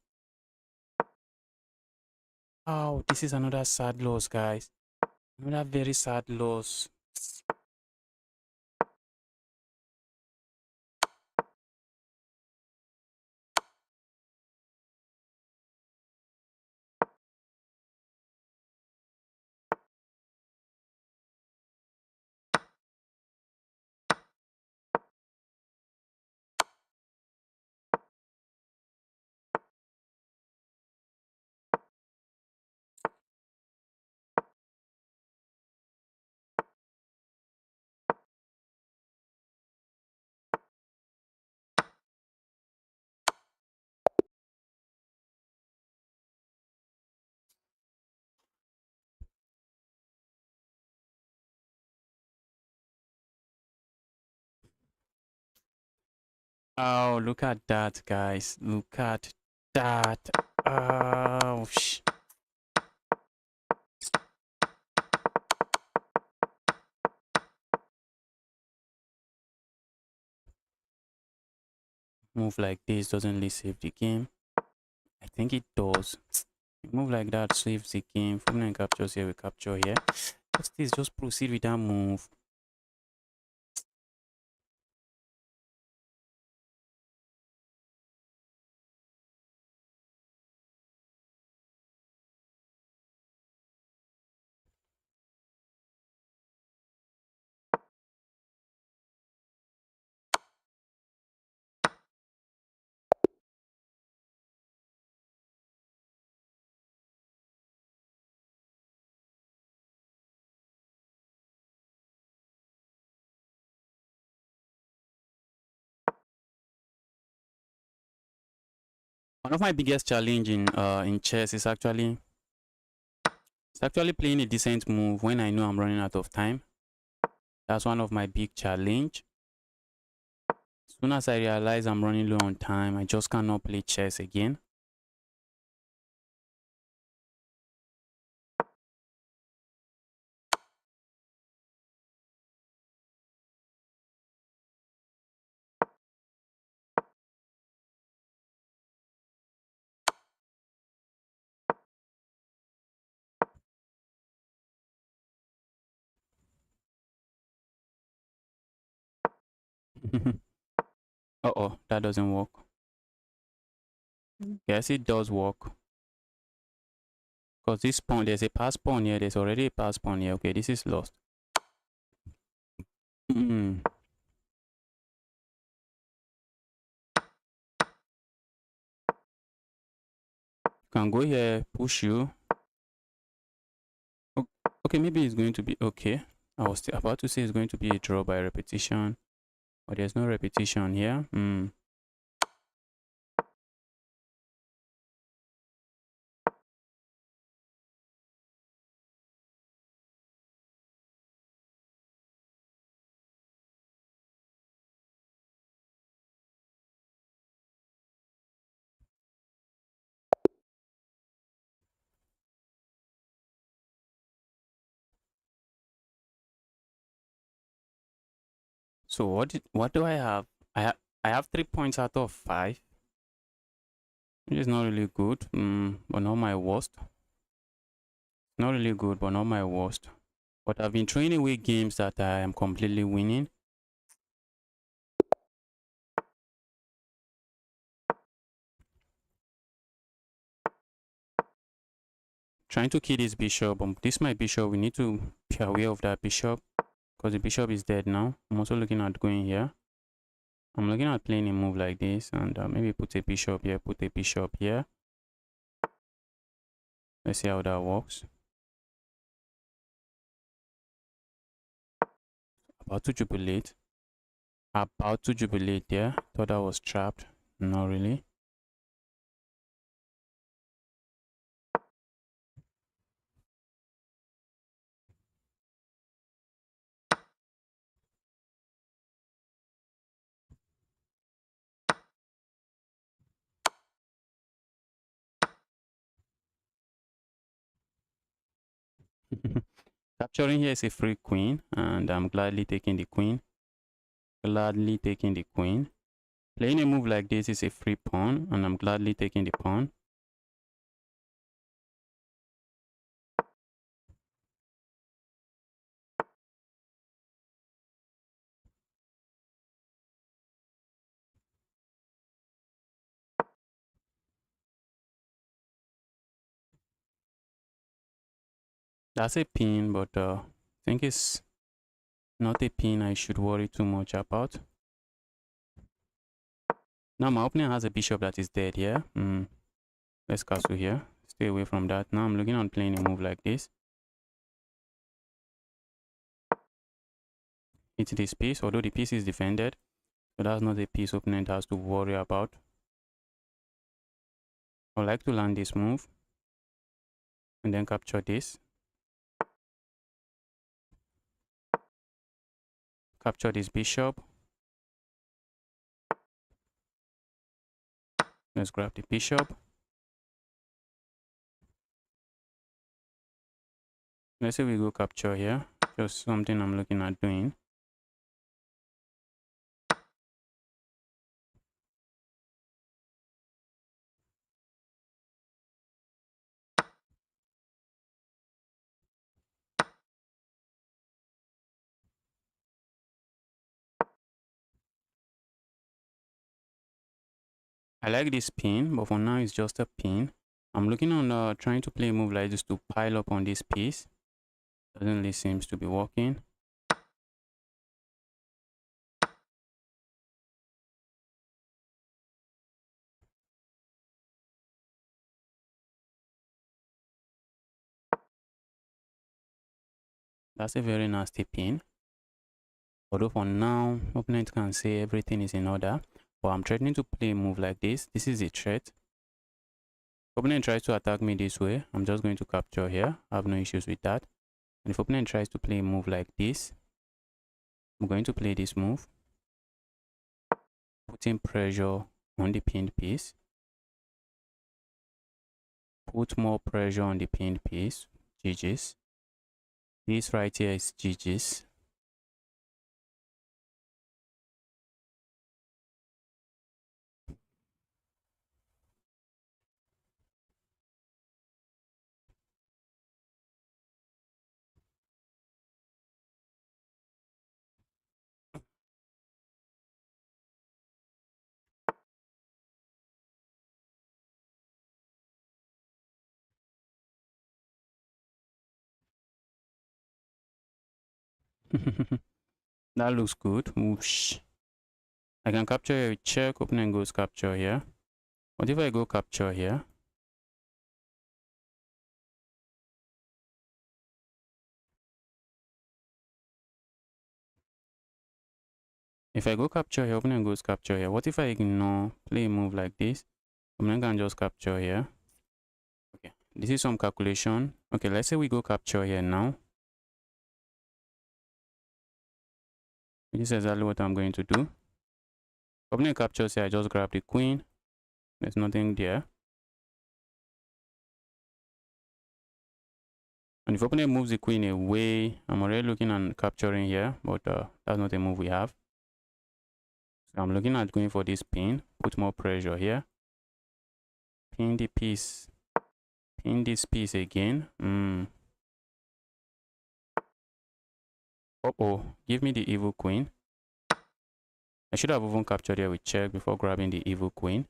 Oh, this is another sad loss, guys. Another very sad loss. Oh, look at that, guys. Look at that. Oh, move like this doesn't really save the game. I think it does. Move like that saves the game. Full captures here, we capture here. What's this? Just proceed with that move. One of my biggest challenge in chess is actually playing a decent move when I know I'm running out of time. That's one of my big challenge. As soon as I realize I'm running low on time, I just cannot play chess again. Uh-oh, that doesn't work. Yes, it does work. Because this pawn, there's a pass pawn here. There's already a pass pawn here. Okay, this is lost. Mm. Can go here, push you. Okay, maybe it's going to be okay. I was about to say it's going to be a draw by repetition, but there's no repetition here. So what do I have? I have 3 points out of 5, which is not really good. But not my worst. Not really good, but not my worst. But I've been throwing away games that I am completely winning. Trying to kill this bishop. This my bishop. We need to be aware of that bishop because the bishop is dead now. I'm also looking at going here. I'm looking at playing a move like this and maybe put a bishop here, put a bishop here. Let's see how that works. About to jubilate. About to jubilate there. Thought I was trapped. Not really. Capturing here is a free queen, and I'm gladly taking the queen. Gladly taking the queen. Playing a move like this is a free pawn, and I'm gladly taking the pawn. That's a pin, but I think it's not a pin I should worry too much about. Now my opponent has a bishop that is dead here. Let's castle here. Stay away from that. Now I'm looking on playing a move like this. It's this piece, although the piece is defended. So that's not a piece opponent has to worry about. I like to land this move and then capture this. Capture this bishop. Let's grab the bishop. Let's say we go capture here. Just something I'm looking at doing. I like this pin, but for now it's just a pin. I'm looking on trying to play a move like this to pile up on this piece. Doesn't really seems to be working. That's a very nasty pin. Although for now, opponent can say everything is in order. But I'm threatening to play a move like this. This is a threat. Opponent tries to attack me this way. I'm just going to capture here. I have no issues with that. And if opponent tries to play a move like this, I'm going to play this move. Putting pressure on the pinned piece. Put more pressure on the pinned piece. GG's. This right here is GG's. That looks good. Whoosh. I can capture here with check. Opponent goes capture here. What if I go capture here? If I go capture here, opponent goes capture here. What if I ignore, play a move like this? Opponent can just capture here. Okay, this is some calculation. Okay, let's say we go capture here now. This is exactly what I'm going to do. Opponent captures here, I just grab the queen. There's nothing there. And if opponent moves the queen away, I'm already looking at capturing here, but that's not a move we have. So I'm looking at going for this pin, put more pressure here. Pin the piece. Pin this piece again. Uh-oh, give me the evil queen. I should have even captured here with check before grabbing the evil queen.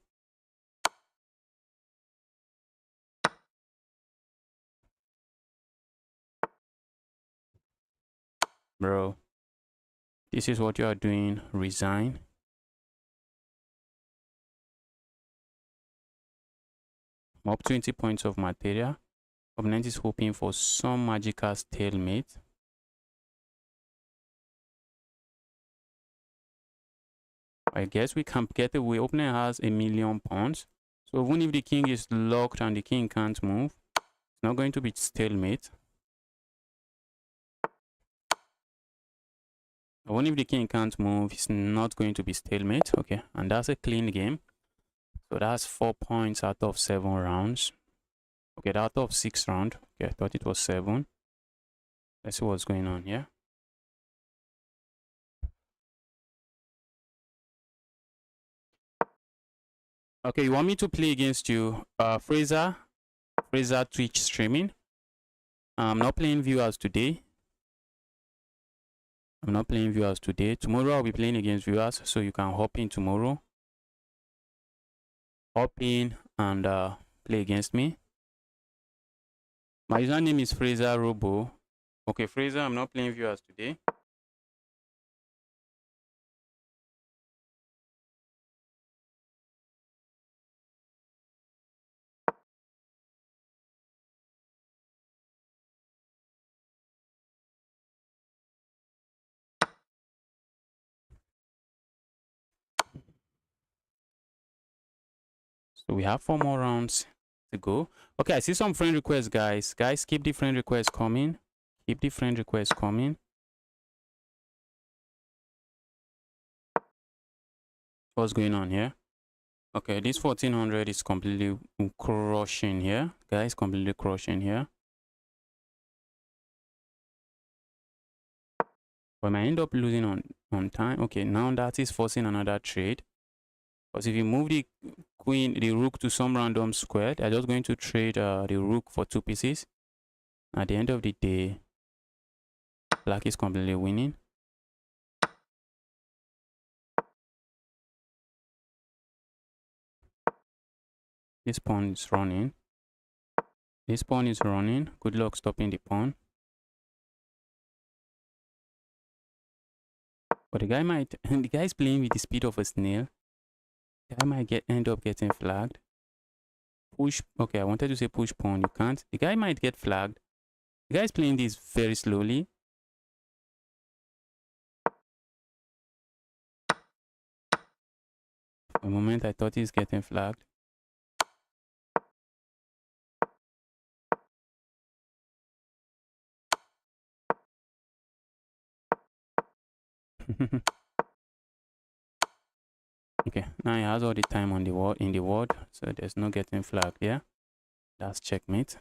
Bro, this is what you are doing. Resign. I'm up 20 points of material. Opponent is hoping for some magical stalemate. I guess we can get away. Opponent has 1,000,000 pawns. So even if the king is locked and the king can't move, it's not going to be stalemate. Even if the king can't move, it's not going to be stalemate. Okay, and that's a clean game. So that's 4 points out of 7 rounds. Okay, out of 6 rounds. Okay, I thought it was 7. Let's see what's going on here. Okay, you want me to play against you? Fraser Twitch streaming. I'm not playing viewers today. Tomorrow I'll be playing against viewers, so you can hop in tomorrow. Hop in and play against me. My username is Fraser Robo. Okay, Fraser, I'm not playing viewers today. So we have 4 more rounds to go. Okay, I see some friend requests, guys. Guys, keep the friend requests coming. Keep the friend requests coming. What's going on here? Okay, this 1400 is completely crushing here. Guys, completely crushing here. But I might end up losing on time. Okay, now that is forcing another trade. Because if you move the rook to some random square, they're just going to trade the rook for 2 pieces. At the end of the day, black is completely winning. This pawn is running. This pawn is running. Good luck stopping the pawn. But the guy might, the guy is playing with the speed of a snail. The guy might end up getting flagged. Push, okay, I wanted to say push pawn, you can't. The guy might get flagged. The guy is playing this very slowly. For a moment, I thought he's getting flagged. Okay, now he has all the time on the wall in the world, so there's no getting flagged. Yeah, that's checkmate.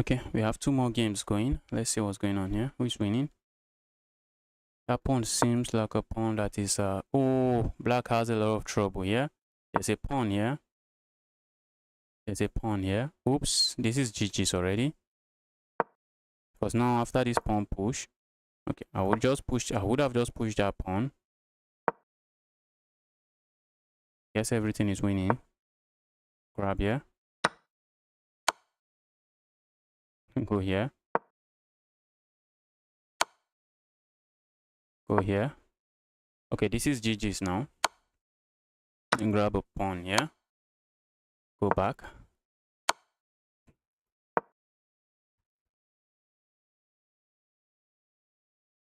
Okay, we have 2 more games going. Let's see what's going on here. Who's winning? That pawn seems like a pawn that is oh, black has a lot of trouble here. There's a pawn here. There's a pawn here. Oops, this is GG's already. Because now after this pawn push, okay, I would have just pushed that pawn. Guess everything is winning. Grab here. Go here. Go here. Okay, this is GG's now. And grab a pawn here. Go back.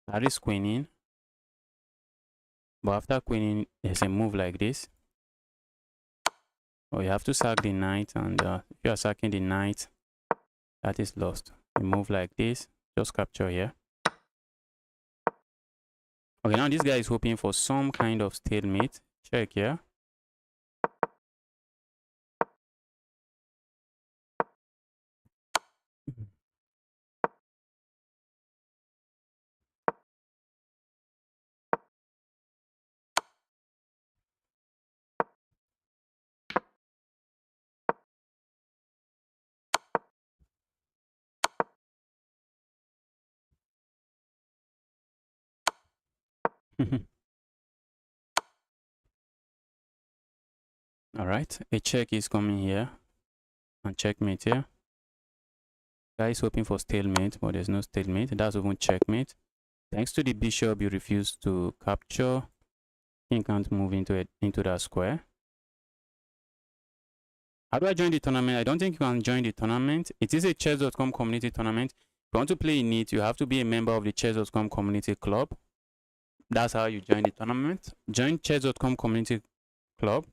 That is queening. But after queening, there's a move like this. Oh, you have to sack the knight, and if you are sacking the knight, that is lost. A move like this, just capture here. Okay, now this guy is hoping for some kind of stalemate. Check here. All right, a check is coming here and checkmate here. Guy is hoping for stalemate, but there's no stalemate. That's even checkmate. Thanks to the bishop, you refuse to capture. King can't move into that square. How do I join the tournament? I don't think you can join the tournament. It is a chess.com community tournament. If you want to play in it, you have to be a member of the chess.com community club. That's how you join the tournament. Join chess.com community club.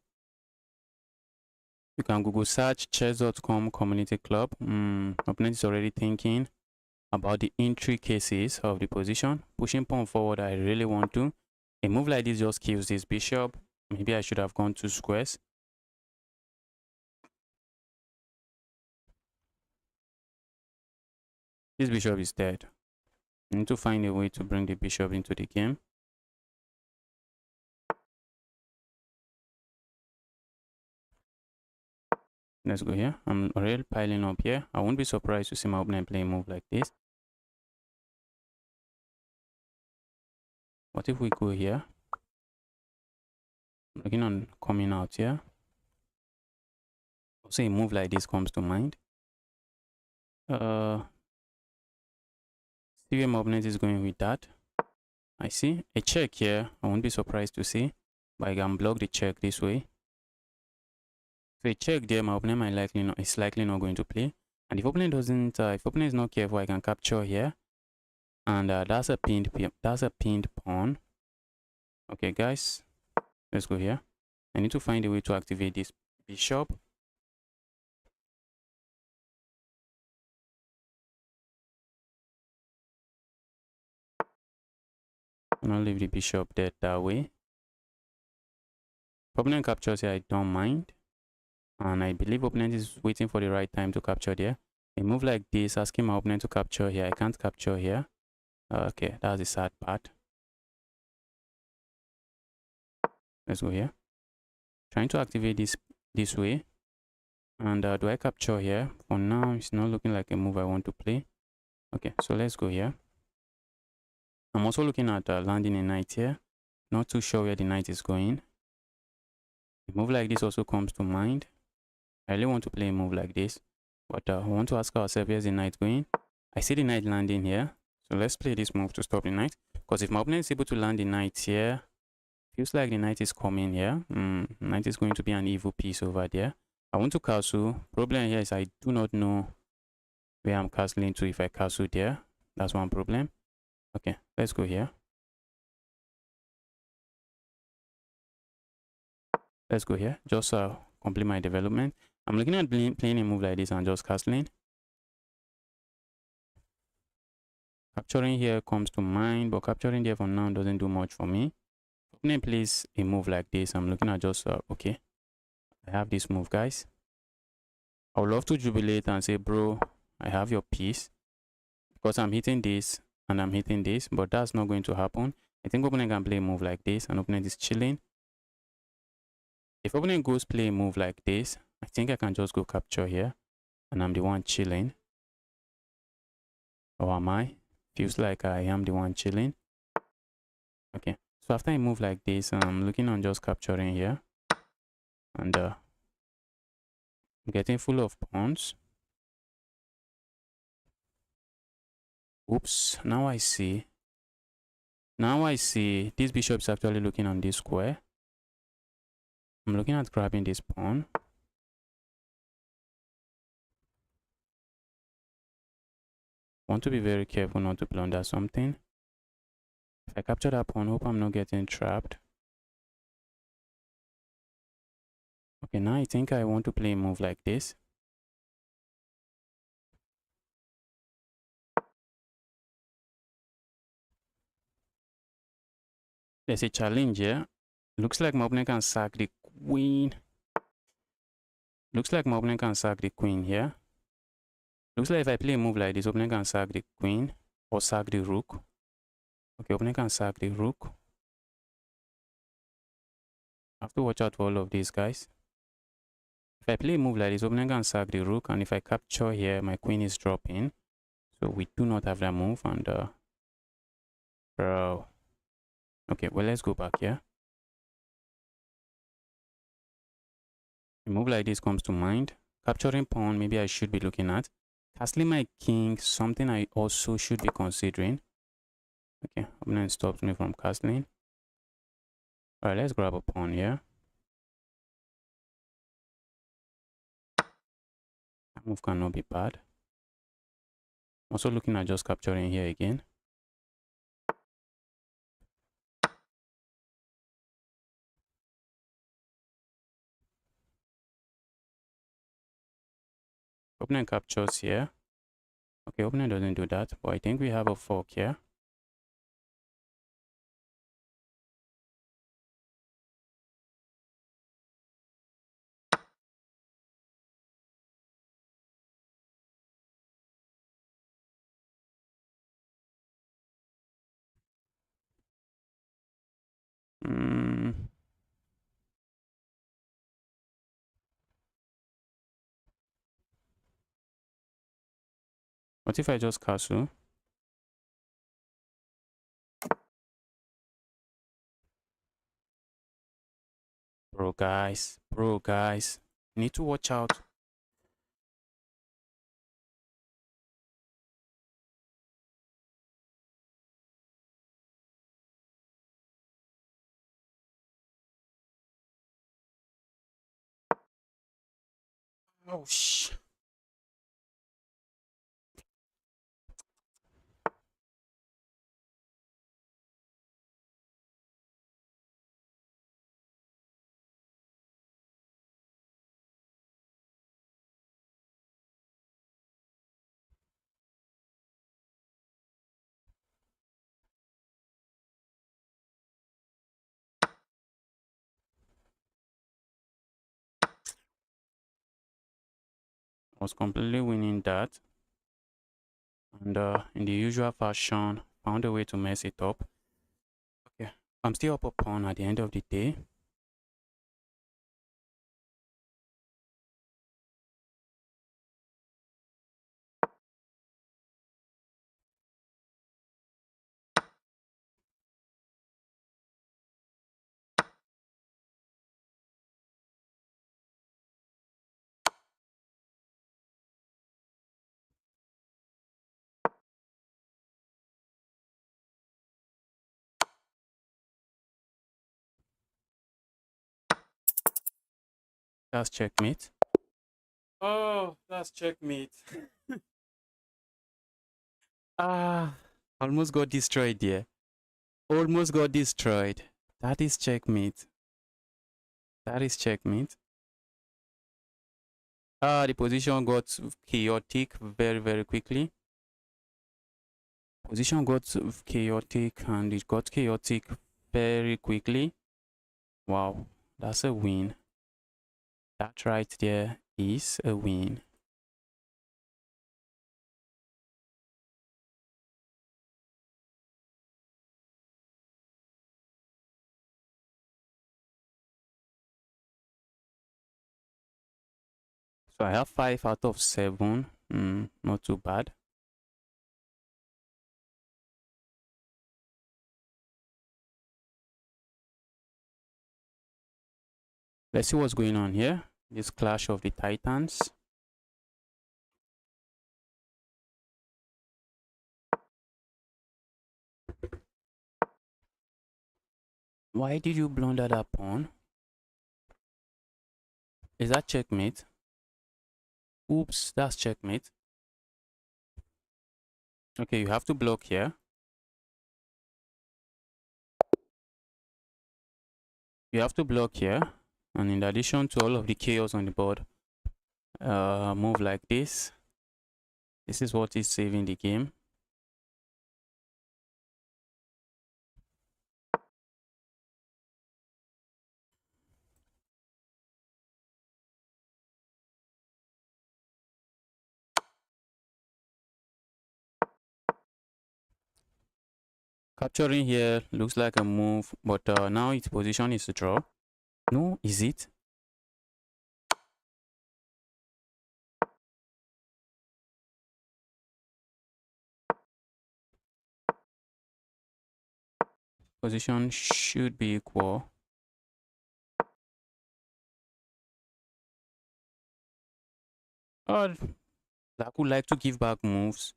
You can Google search chess.com community club. Opponent is already thinking about the intricacies of the position. Pushing pawn forward, I really want to. A move like this just kills this bishop. Maybe I should have gone 2 squares. This bishop is dead. I need to find a way to bring the bishop into the game. Let's go here. I'm already piling up here. I won't be surprised to see my opponent play a move like this. What if we go here? I'm looking on coming out here. Also, a move like this comes to mind. See where my opponent is going with that. I see a check here. I won't be surprised to see, but I can block the check this way. So a check there, my opponent is likely not going to play. And if opponent doesn't, if opponent is not careful, I can capture here. And that's a pinned pawn. Okay, guys, let's go here. I need to find a way to activate this bishop. And I'll leave the bishop dead that way. Opponent captures here, I don't mind. And I believe opponent is waiting for the right time to capture there. A move like this, asking my opponent to capture here. I can't capture here. Okay, that's the sad part. Let's go here. Trying to activate this way. And do I capture here? For now, it's not looking like a move I want to play. Okay, so let's go here. I'm also looking at landing a knight here. Not too sure where the knight is going. A move like this also comes to mind. I really want to play a move like this. But I want to ask ourselves, where's the knight going? I see the knight landing here. So let's play this move to stop the knight. Because if my opponent is able to land the knight here, feels like the knight is coming here. Knight is going to be an evil piece over there. I want to castle. Problem here is I do not know where I'm castling to if I castle there. That's one problem. Okay, let's go here. Let's go here. Just complete my development. I'm looking at playing a move like this and just castling. Capturing here comes to mind, but capturing there for now doesn't do much for me. Opponent plays a move like this. I'm looking at just, okay, I have this move, guys. I would love to jubilate and say, bro, I have your piece. Because I'm hitting this and I'm hitting this, but that's not going to happen. I think opponent can play a move like this and opponent is chilling. If opponent goes play a move like this, I think I can just go capture here and I'm the one chilling. Or am I? Feels like I am the one chilling. Okay, so after I move like this, I'm looking on just capturing here. And getting full of pawns. Oops, now I see. Now I see this bishop is actually looking on this square. I'm looking at grabbing this pawn. Want to be very careful not to blunder something. If I capture that pawn, hope I'm not getting trapped. Okay, now I think I want to play a move like this. There's a challenge here. Looks like my opponent can sack the queen. Looks like my opponent can sack the queen here. Looks like if I play a move like this, opponent can sack the queen or sack the rook. Okay, opponent can sack the rook. I have to watch out for all of these guys. If I play a move like this, opponent can sack the rook, and if I capture here, my queen is dropping. So we do not have that move, and bro. Okay, well, let's go back here. A move like this comes to mind. Capturing pawn, maybe I should be looking at. Castling my king, something I also should be considering. Okay, opponent stops me from castling. Alright, let's grab a pawn here. Move cannot be bad. Also looking at just capturing here again. Opponent captures here. Okay, opponent doesn't do that, but I think we have a fork here. What if I just castle? Bro, guys. Need to watch out. Oh, shh. I was completely winning that. And in the usual fashion, found a way to mess it up. Okay, I'm still up a pawn at the end of the day. That's checkmate. Oh, that's checkmate. Ah, almost got destroyed there. Almost got destroyed. That is checkmate. That is checkmate. Ah, the position got chaotic very, very quickly. Position got chaotic and it got chaotic very quickly. Wow, that's a win. That right there is a win. So I have 5 out of 7. Not too bad. Let's see what's going on here. This clash of the titans. Why did you blunder that pawn? Is that checkmate? Oops, that's checkmate. Okay, you have to block here. You have to block here. And in addition to all of the chaos on the board, move like this. This is what is saving the game. Capturing here looks like a move, but now its position is to draw. No, is it? Position should be equal. Or Black would like to give back moves.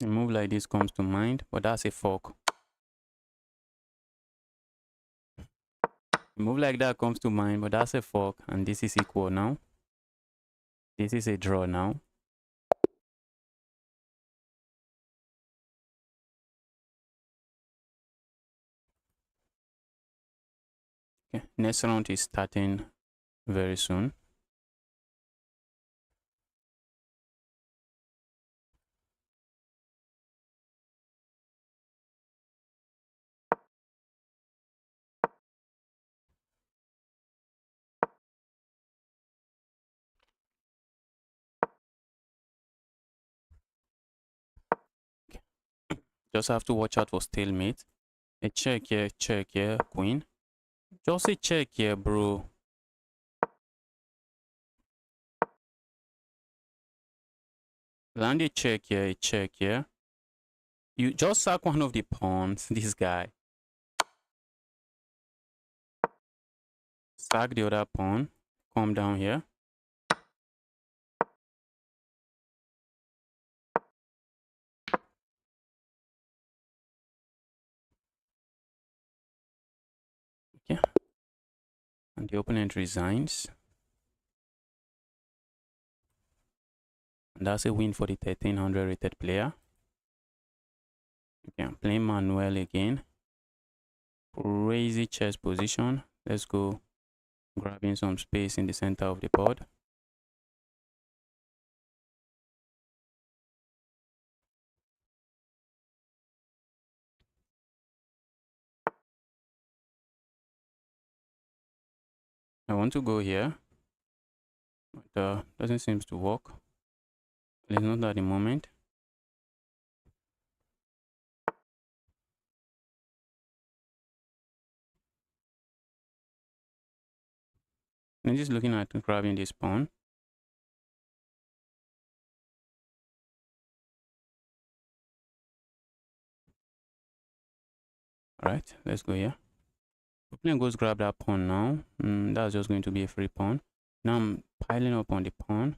A move like this comes to mind, but that's a fork. A move like that comes to mind, but that's a fork, and this is equal now. This is a draw now. Okay, next round is starting very soon. Just have to watch out for stalemate. A check here, queen. Just a check here, bro. Land a check here. You just sack one of the pawns, this guy. Sack the other pawn. Come down here. Okay. And the opponent resigns. And that's a win for the 1300 rated player. Okay, I'm playing Manuel again. Crazy chess position. Let's go grabbing some space in the center of the board. I want to go here, but doesn't seem to work. At least not at the moment. I'm just looking at grabbing this pawn. Alright, let's go here. Opponent goes grab that pawn now. That's just going to be a free pawn. Now I'm piling up on the pawn.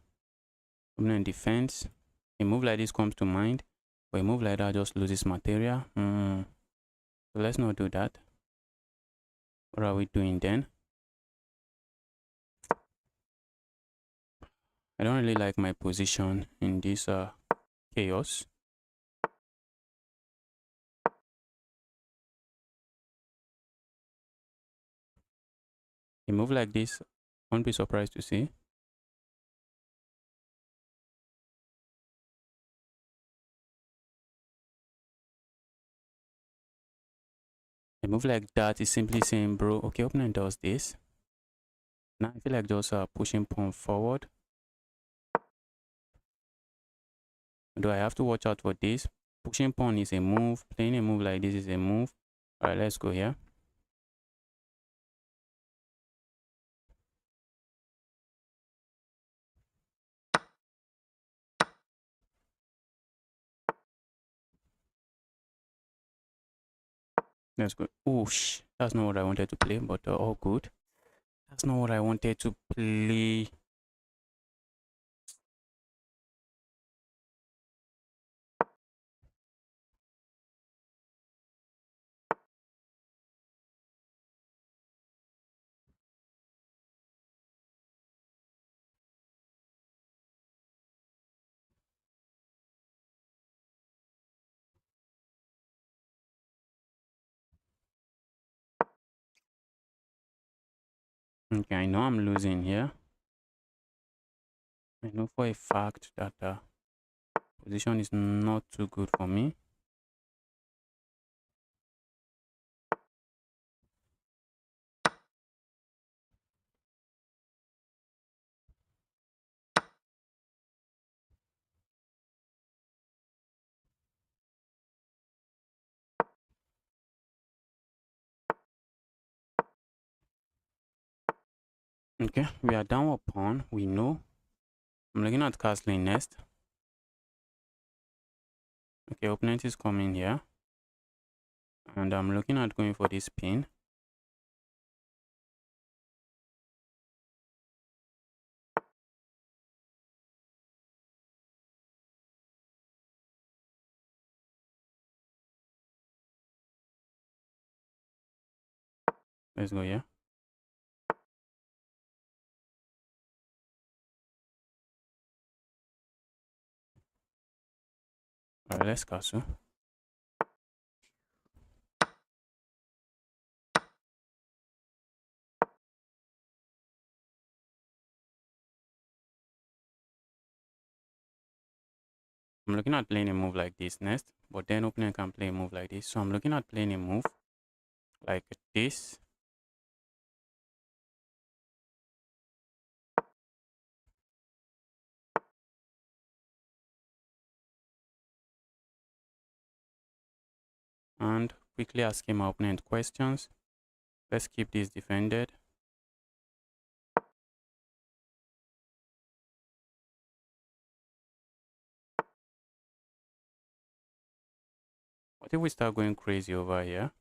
Opponent defense. A move like this comes to mind, but a move like that just loses material. So let's not do that. What are we doing then? I don't really like my position in this chaos. A move like this, won't be surprised to see. A move like that is simply saying, bro, okay, opponent does this. Now I feel like just pushing pawn forward. Do I have to watch out for this? Pushing pawn is a move. Playing a move like this is a move. Alright, let's go here. Let's go. Oosh, that's not what I wanted to play, but all good. That's not what I wanted to play. Okay, I know I'm losing here. I know for a fact that position is not too good for me. Okay, we are down a pawn. We know. I'm looking at castling next. Okay, opponent is coming here. And I'm looking at going for this pin. Let's go here. Alright, let's castle. I'm looking at playing a move like this next, but then opponent can play a move like this. So I'm looking at playing a move like this. And quickly asking my opponent questions. Let's keep this defended. What if we start going crazy over here?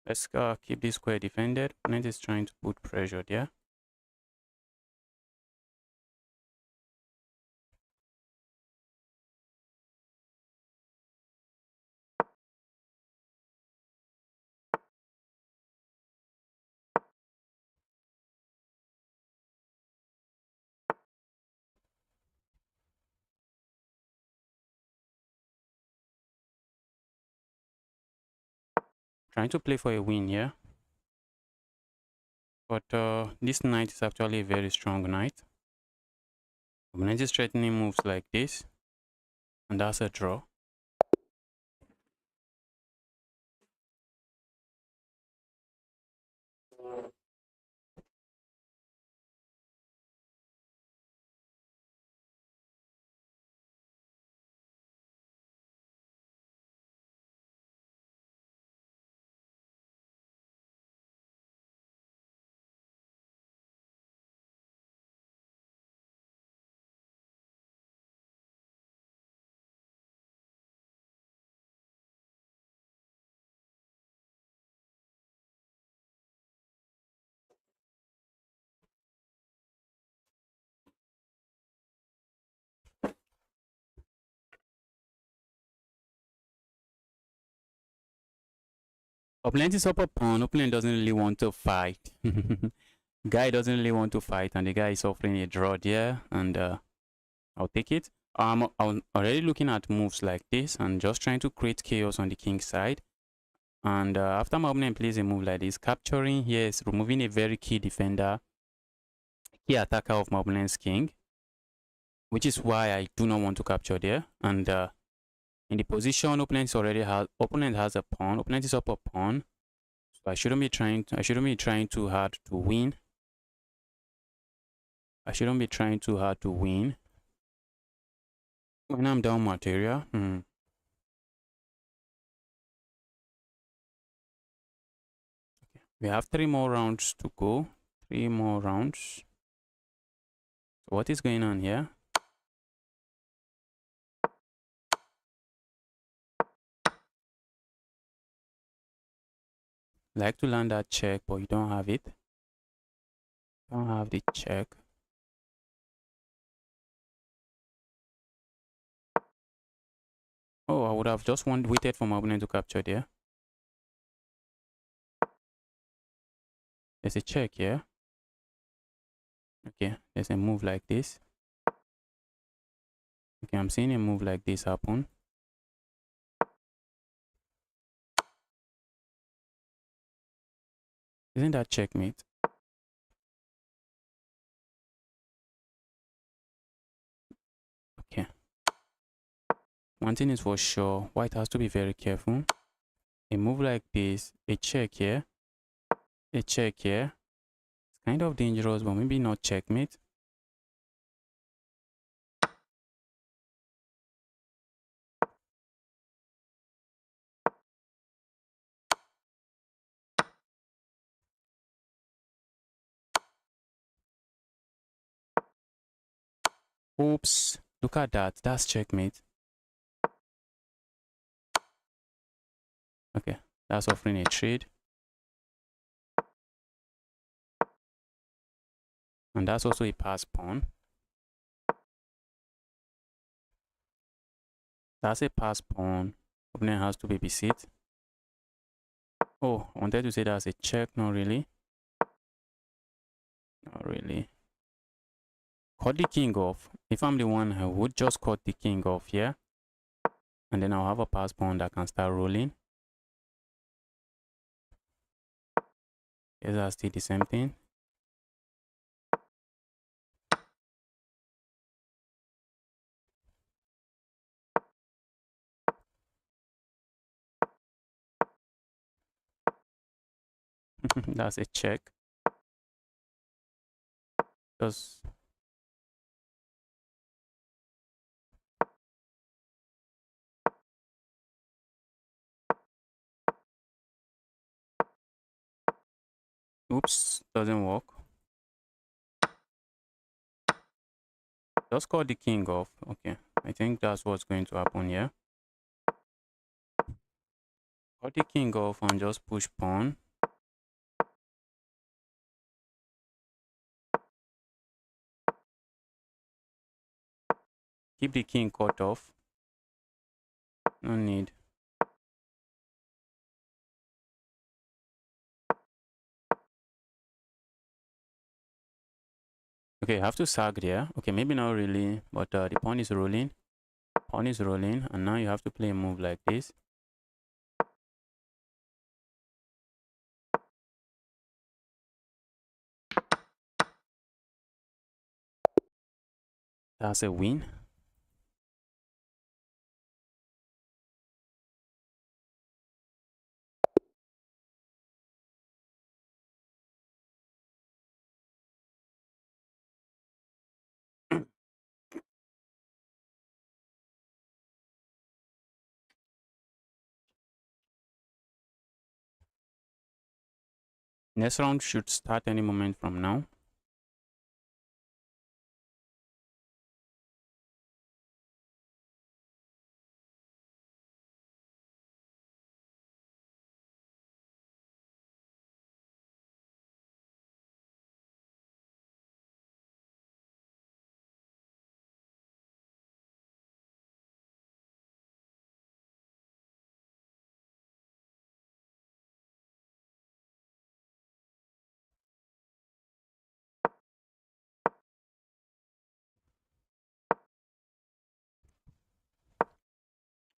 Let's keep this square defended. Opponent is trying to put pressure there. Trying to play for a win here. But this knight is actually a very strong knight. Opponent is threatening moves like this. And that's a draw. Opponent is up a pawn. Opponent doesn't really want to fight. Guy doesn't really want to fight, and the guy is offering a draw there, and I'll take it. I'm already looking at moves like this and just trying to create chaos on the king side. And after my opponent plays a move like this, capturing here is removing a very key defender, key attacker of my opponent's king, which is why I do not want to capture there. And in the position, opponent has a pawn. Opponent is up a pawn. So I shouldn't be trying too hard to win. I shouldn't be trying too hard to win. When I'm down material, okay. We have 3 more rounds to go. 3 more rounds. So what is going on here? Like to land that check, but you don't have it. Don't have the check. Oh, I would have just waited for my opponent to capture there. There's a check here. Okay, there's a move like this. Okay, I'm seeing a move like this happen. Isn't that checkmate? Okay. One thing is for sure, white has to be very careful. A move like this, a check here, a check here. It's kind of dangerous, but maybe not checkmate. Oops, look at that. That's checkmate. Okay, that's offering a trade. And that's also a pass pawn. That's a pass pawn. Opponent has to babysit. Oh, I wanted to say that's a check. Not really. Not really. Cut the king off. If I'm the one, I would just cut the king off here. And then I'll have a pass pawn that can start rolling. Yes, that's still the same thing. That's a check. Just oops, doesn't work. Just cut the king off. Okay, I think that's what's going to happen here. Cut the king off and just push pawn. Keep the king cut off. No need. Okay, I have to sag there. Okay, maybe not really, but the pawn is rolling. Pawn is rolling, and now you have to play a move like this. That's a win. Next round should start any moment from now.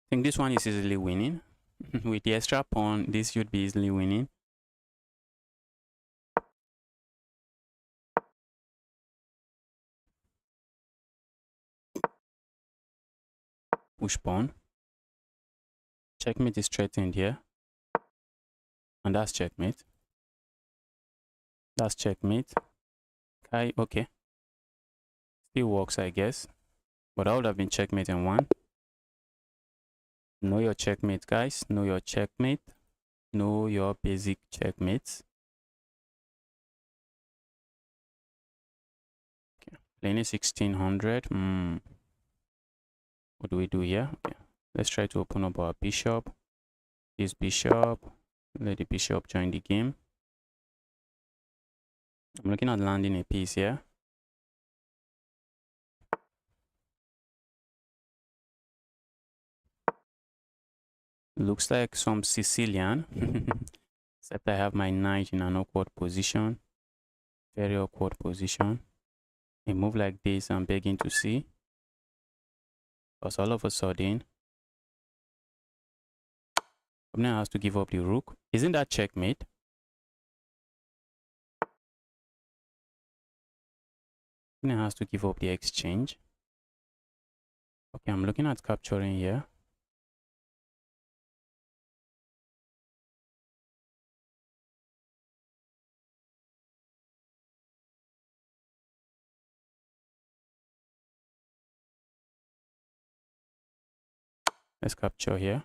I think this one is easily winning. With the extra pawn, this should be easily winning. Push pawn. Checkmate is threatened here. And that's checkmate. That's checkmate. Okay. Still works, I guess. But that would have been checkmate in one. Know your checkmate, guys. Know your checkmate. Know your basic checkmates. Okay. Playing 1600. What do we do here? Okay. Let's try to open up our bishop. This bishop. Let the bishop join the game. I'm looking at landing a piece here. Looks like some Sicilian. Except I have my knight in an awkward position. Very awkward position. A move like this I'm begging to see. Because all of a sudden, opponent has to give up the rook. Isn't that checkmate? Opponent has to give up the exchange. Okay, I'm looking at capturing here. Let's capture here.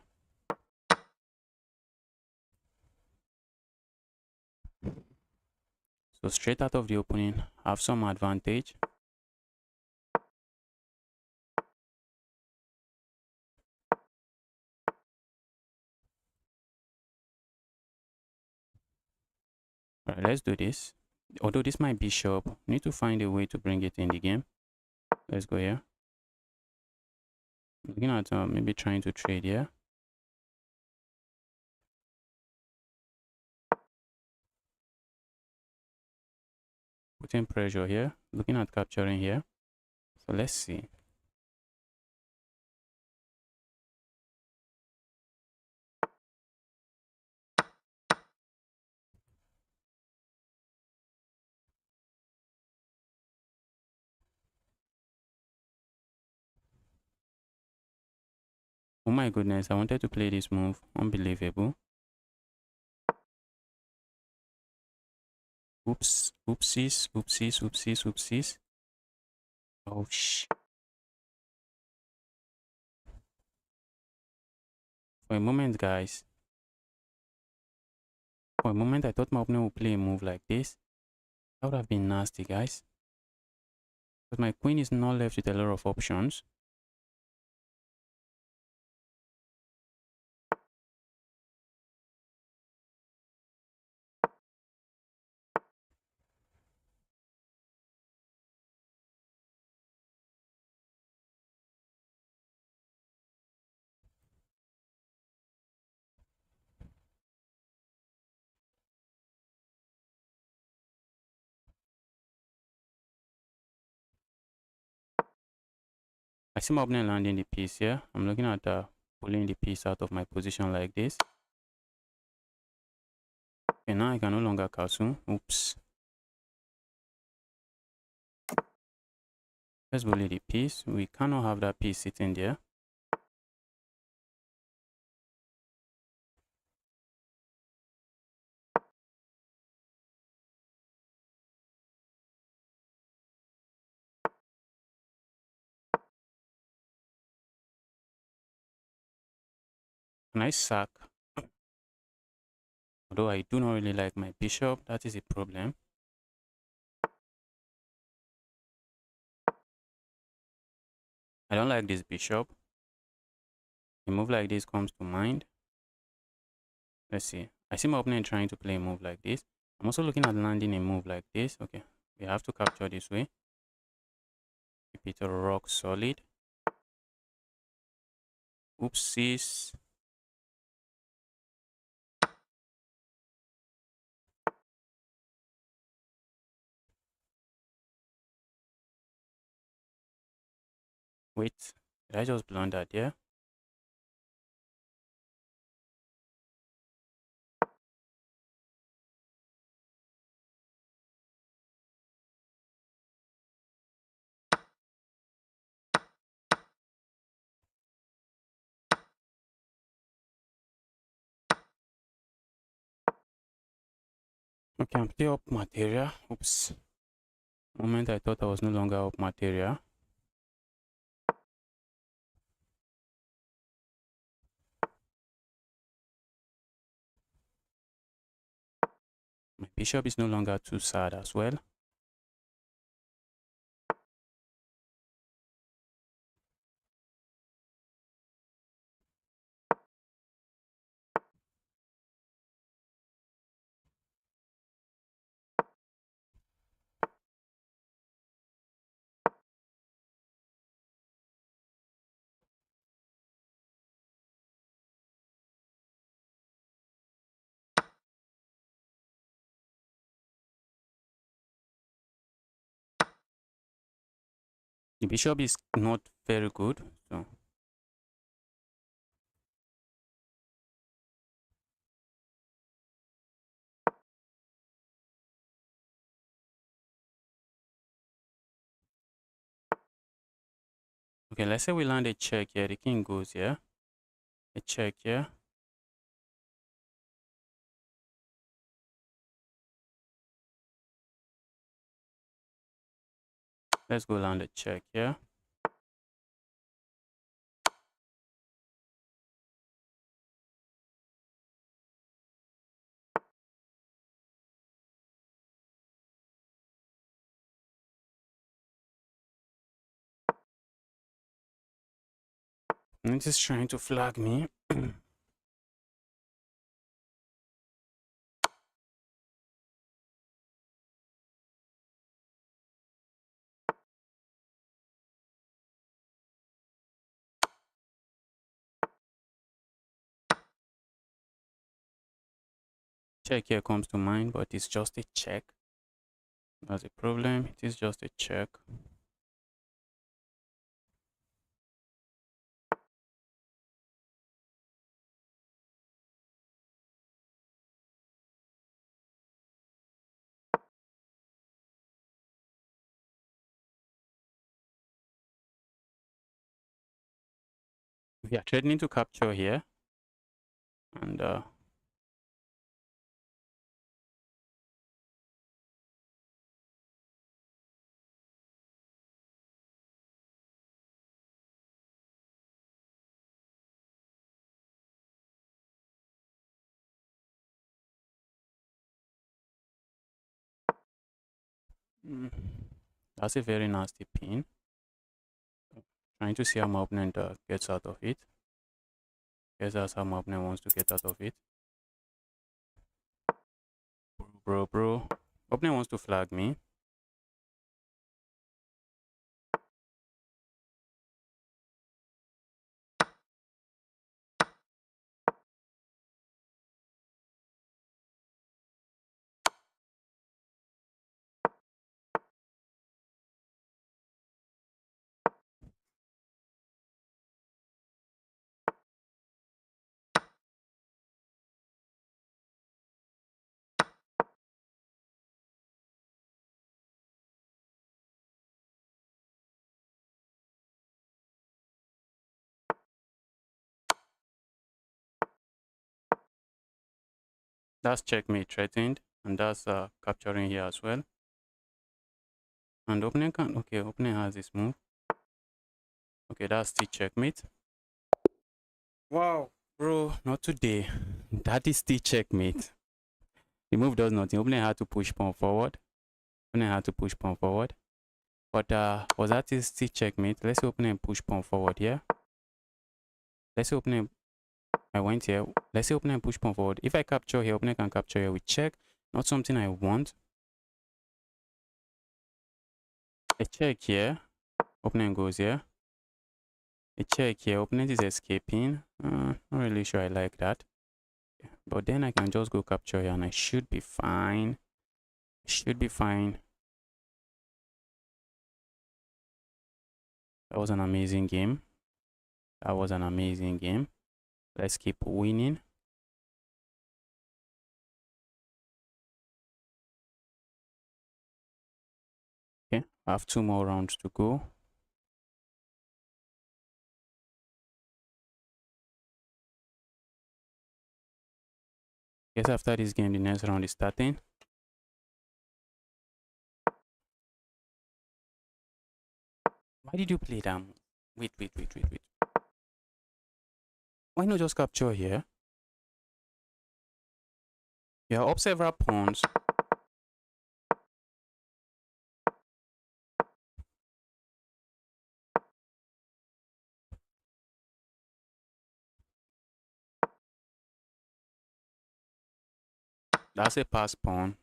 So straight out of the opening, have some advantage. All right, let's do this. Although this might bishop, need to find a way to bring it in the game. Let's go here. Looking at maybe trying to trade here. Putting pressure here. Looking at capturing here. So let's see. Oh my goodness, I wanted to play this move. Unbelievable. Oops, oopsies, oopsies, oopsies, oopsies. Oh sh. For a moment, guys. For a moment, I thought my opponent would play a move like this. That would have been nasty, guys. But my queen is not left with a lot of options. I see my opponent landing the piece here. I'm looking at pulling the piece out of my position like this. Okay, now I can no longer castle. Oops. Let's bully the piece. We cannot have that piece sitting there. Nice sack. Although I do not really like my bishop, that is a problem. I don't like this bishop. A move like this comes to mind. Let's see. I see my opponent trying to play a move like this. I'm also looking at landing a move like this. Okay, we have to capture this way. Keep it rock solid. Oopsies. Wait, did I just blunder there? Okay, I'm still up material. Oops. Moment I thought I was no longer up material. My bishop is no longer too sad as well. The bishop is not very good. So okay, let's say we land a check here. The king goes here. A check here. Let's go land a check here. And it's just trying to flag me. Check here comes to mind, but it's just a check. That's a problem. It is just a check. We are threatening to capture here, and mm, that's a very nasty pin. Trying to see how my opponent gets out of it. Guess that's how my opponent wants to get out of it. Bro. Opponent wants to flag me. That's checkmate threatened, and that's capturing here as well. And opponent can, okay, opponent has this move. Okay, that's still checkmate. Wow, bro, not today. That is still checkmate. The move does nothing. Opponent had to push pawn forward. Opponent had to push pawn forward. But was that still checkmate? Let's see opponent push pawn forward here. Let's see opponent, I went here. Let's see opponent push pawn forward. If I capture here, opponent can capture here with check. Not something I want. A check here. Opponent goes here. A check here. Opponent is escaping. Not really sure I like that. But then I can just go capture here and I should be fine. Should be fine. That was an amazing game. That was an amazing game. Let's keep winning. Okay, I have 2 more rounds to go. Guess after this game, the next round is starting. Why did you play that? Wait. Why not just capture here? You are up several pawns. That's a pass pawn.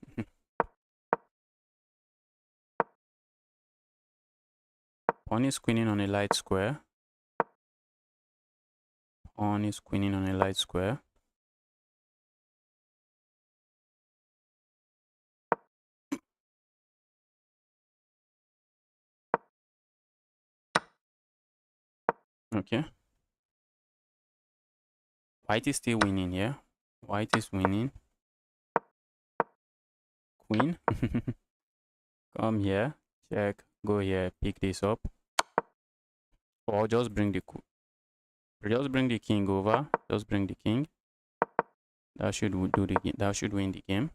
Pawn is queening on a light square. Pawn is queening on a light square. Okay. White is still winning here. White is winning. Queen. Come here. Check. Go here. Pick this up. Or just bring the king over. Just bring the king. That should do the game. That should win the game.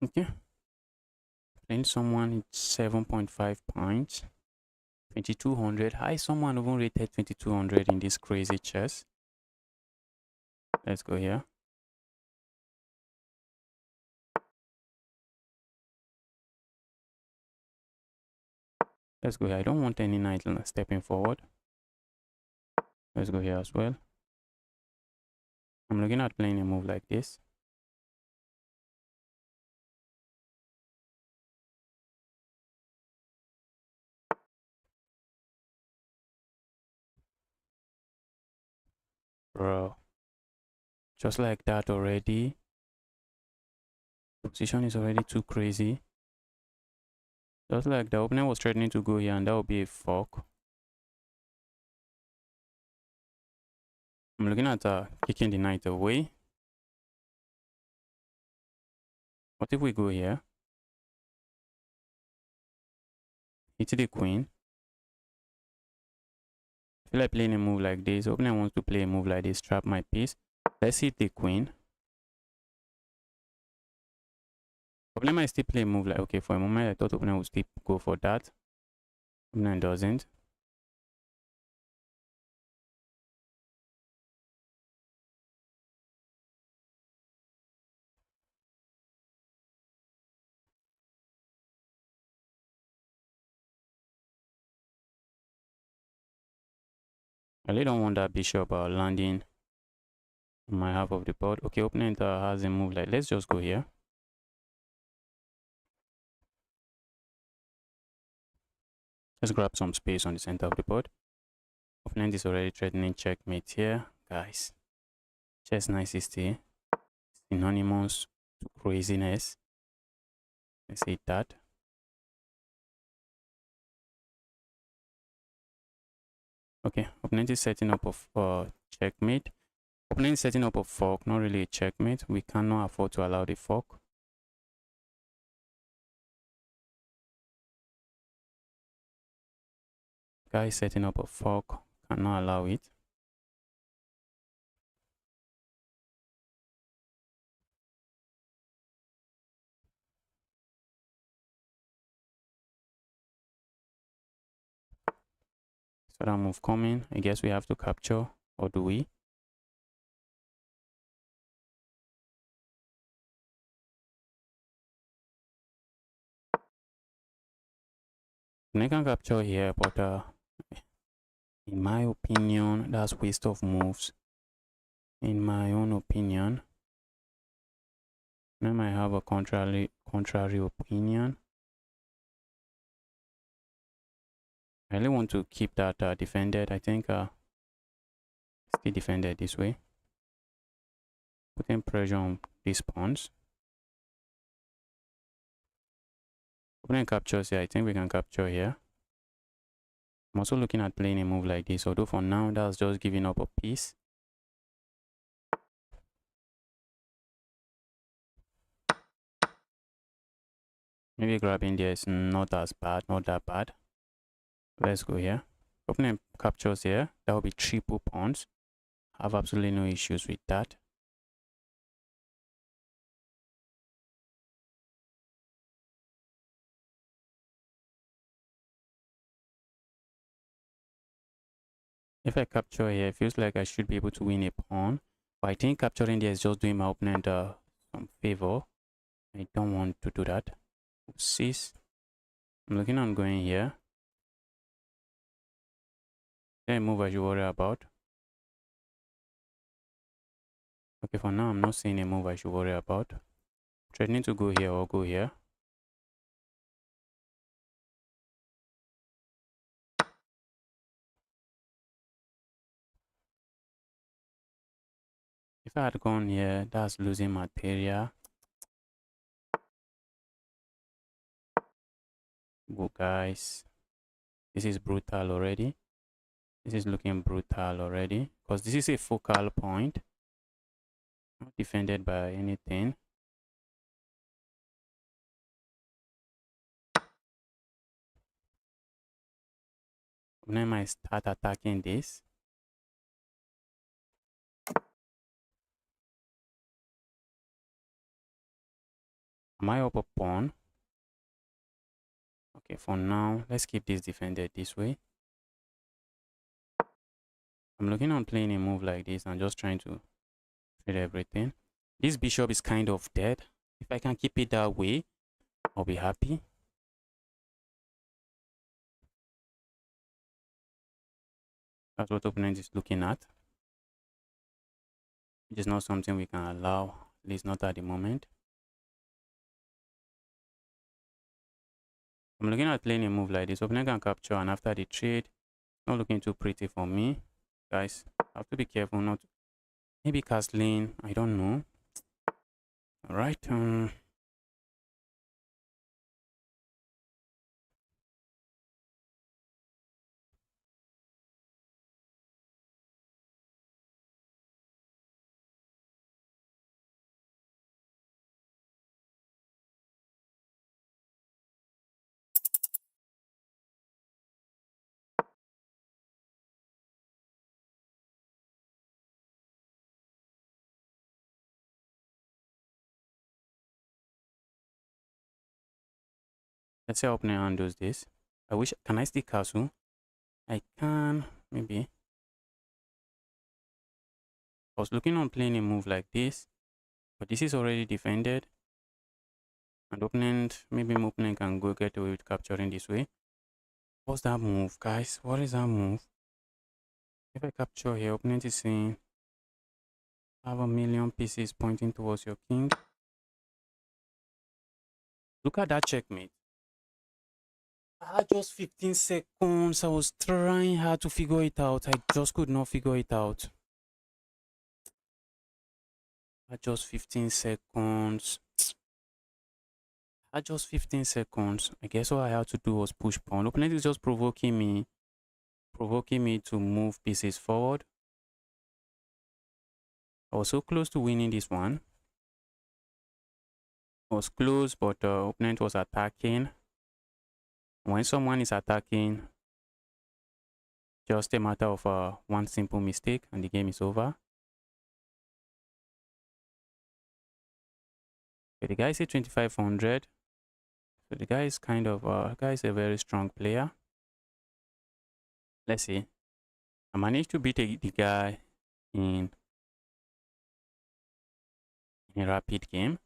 Okay. Playing someone 7.5 points. 2200. Hi, someone even rated 2200 in this crazy chess. Let's go here. Let's go here. I don't want any knight stepping forward. Let's go here as well. I'm looking at playing a move like this. Bro. Just like that already. Position is already too crazy. Just like the opener was threatening to go here, and that would be a fork. I'm looking at kicking the knight away. What if we go here? Hit the queen. I feel like playing a move like this. Opener wants to play a move like this, trap my piece. Let's hit the queen. Opener might still play a move like, okay, for a moment I thought opener would still go for that. Opener doesn't. I really don't want that bishop landing on my half of the board. Okay, opponent has a move like, let's just go here. Let's grab some space on the center of the board. Opponent is already threatening checkmate here. Guys, chess 960 synonymous to craziness. Let's say that. Okay, opponent is setting up a checkmate. Opponent is setting up a fork, not really a checkmate. We cannot afford to allow the fork. Guy is setting up a fork, cannot allow it. So that move coming, I guess we have to capture, or do we? I can capture here, but in my opinion, that's waste of moves. In my own opinion, I might have a contrary opinion. I really want to keep that defended. I think still defended this way. Putting pressure on these pawns. Opponent captures here. I think we can capture here. I'm also looking at playing a move like this, although for now that's just giving up a piece. Maybe grabbing there is not as bad, not that bad. Let's go here. Opponent captures here. That will be triple pawns. I have absolutely no issues with that. If I capture here, it feels like I should be able to win a pawn. But I think capturing there is just doing my opponent some favor. I don't want to do that. Oopsies. I'm looking on going here. Is there a move I should worry about? Okay, for now I'm not seeing a move I should worry about. Threatening to go here or go here. If I had gone here, that's losing material. Go guys. This is brutal already. This is looking brutal already. Because this is a focal point. Not defended by anything. When I might start attacking this. Am I up a pawn? Okay, for now, let's keep this defended this way. I'm looking on playing a move like this and just trying to trade everything. This bishop is kind of dead. If I can keep it that way, I'll be happy. That's what opponent is looking at. Which is not something we can allow, at least not at the moment. I'm looking at playing a move like this. Opponent can capture, and after the trade, not looking too pretty for me. Guys, I have to be careful not to. Maybe castling. I don't know. All right. Let's see how opponent handles this. I wish. Can I still castle? I can. Maybe. I was looking on playing a move like this, but this is already defended. And opponent, maybe my opponent can go get away with capturing this way. What's that move, guys? What is that move? If I capture here, opponent is saying, I have a million pieces pointing towards your king. Look at that checkmate. I had just 15 seconds. I was trying hard to figure it out. I just could not figure it out. At just 15 seconds. At just 15 seconds. I guess all I had to do was push pawn. Opponent is just provoking me to move pieces forward. I was so close to winning this one. I was close, but opponent was attacking. When someone is attacking, just a matter of one simple mistake and the game is over. Okay, the guy is at 2500. So the guy is kind of guy is a very strong player. Let's see. I managed to beat the guy in a rapid game.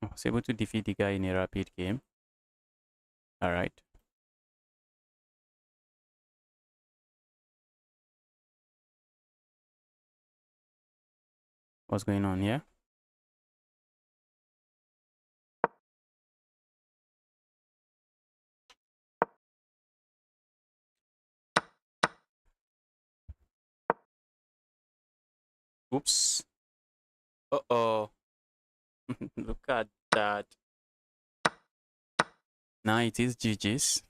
I was able to defeat the guy in a rapid game. All right. What's going on here? Oops. Uh-oh. Look at that. Now it is GG's.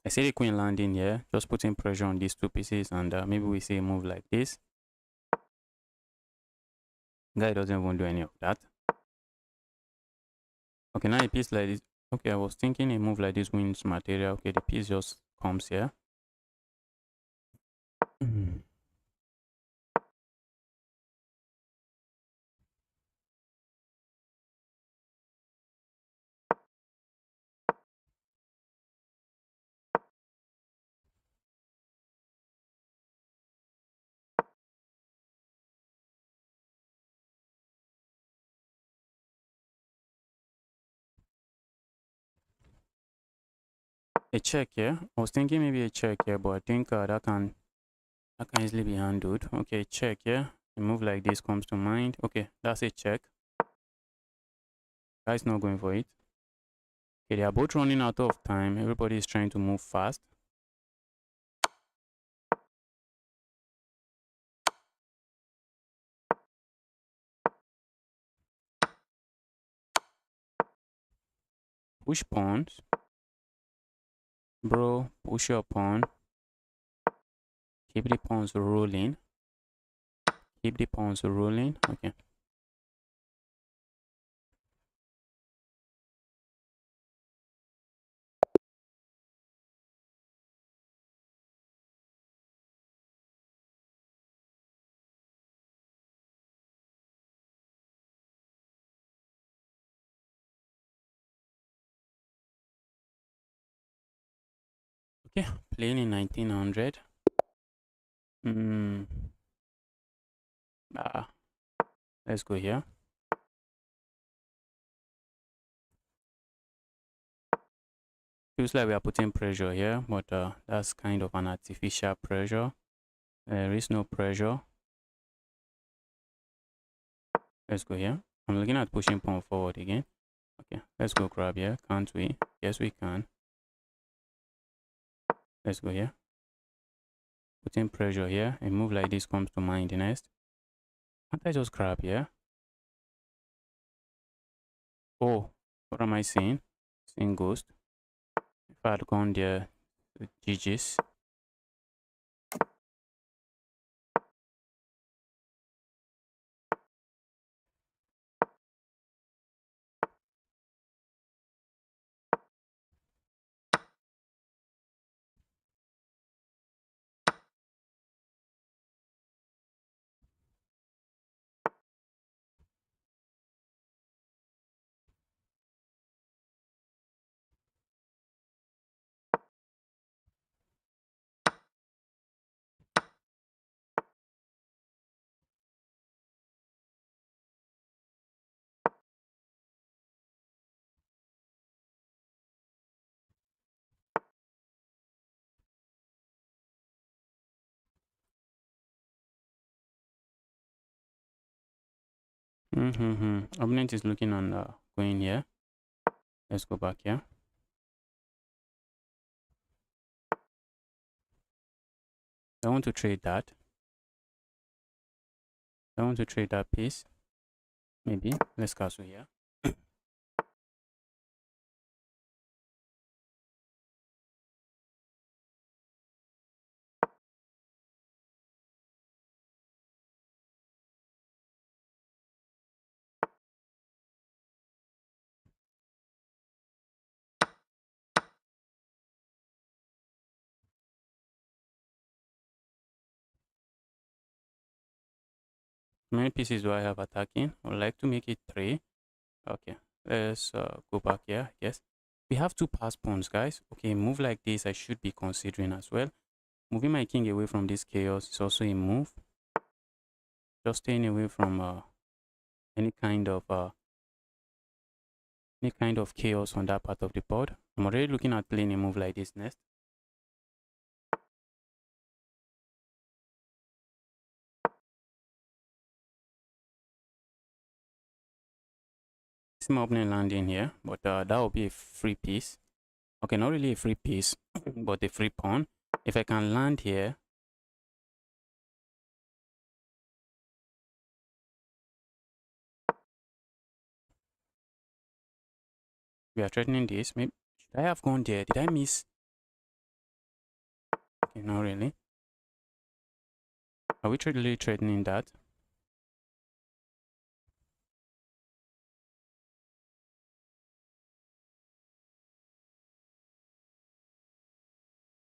I see the queen landing here, just putting pressure on these two pieces, and maybe we see a move like this. Guy doesn't even do any of that. Okay, now a piece like this. Okay, I was thinking a move like this wins material. Okay, the piece just comes here. A check here. I was thinking maybe a check here, but I think that can easily be handled. Okay, check here. A move like this comes to mind. Okay, that's a check. Guy's not going for it. Okay, they are both running out of time. Everybody is trying to move fast. Push pawns. Bro, push your pawn. Keep the pawns rolling. Keep the pawns rolling. Okay. Okay, playing in 1900. Let's go here. Feels like we are putting pressure here, but that's kind of an artificial pressure. There is no pressure. Let's go here. I'm looking at pushing pawn forward again. Okay, let's go grab here. Can't we? Yes, we can. Let's go here. Putting pressure here. A move like this comes to mind next. Can't I just grab here? Oh, what am I seeing? Seeing ghost. If I had gone there, GG's. Opponent is looking on going here. Let's go back here. I want to trade that. I want to trade that piece. Maybe. Let's castle here. How many pieces do I have attacking? I would like to make it 3. Okay. Let's go back here. Yes. We have 2 pass pawns, guys. Okay, move like this I should be considering as well. Moving my king away from this chaos is also a move. Just staying away from any kind of chaos on that part of the board. I'm already looking at playing a move like this next. See my opening landing here, but that will be a free piece. Okay, not really a free piece, but a free pawn. If I can land here, we are threatening this. Maybe should I have gone there? Did I miss? Okay, not really. Are we really threatening that?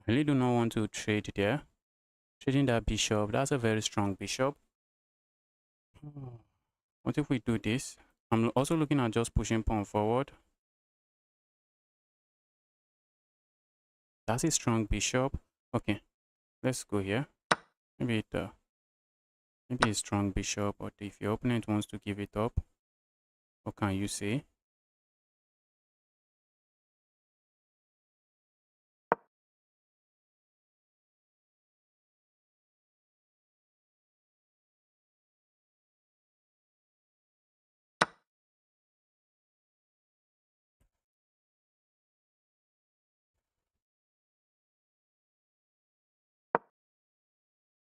I really do not want to trade there. Trading that bishop, that's a very strong bishop. What if we do this? I'm also looking at just pushing pawn forward. That's a strong bishop. Okay, let's go here. Maybe maybe a strong bishop, but if your opponent wants to give it up, what can you say?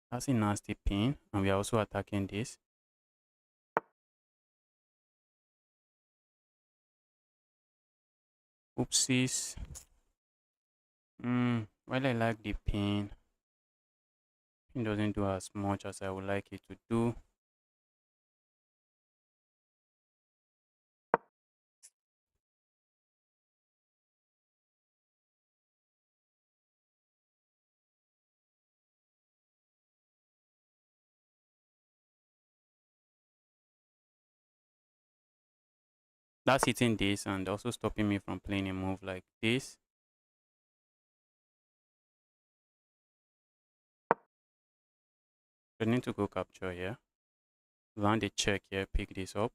That's a nasty pin, and we are also attacking this. Oopsies. While I like the pin, it doesn't do as much as I would like it to do. That's hitting this and also stopping me from playing a move like this. I need to go capture here. Land a check here, pick this up.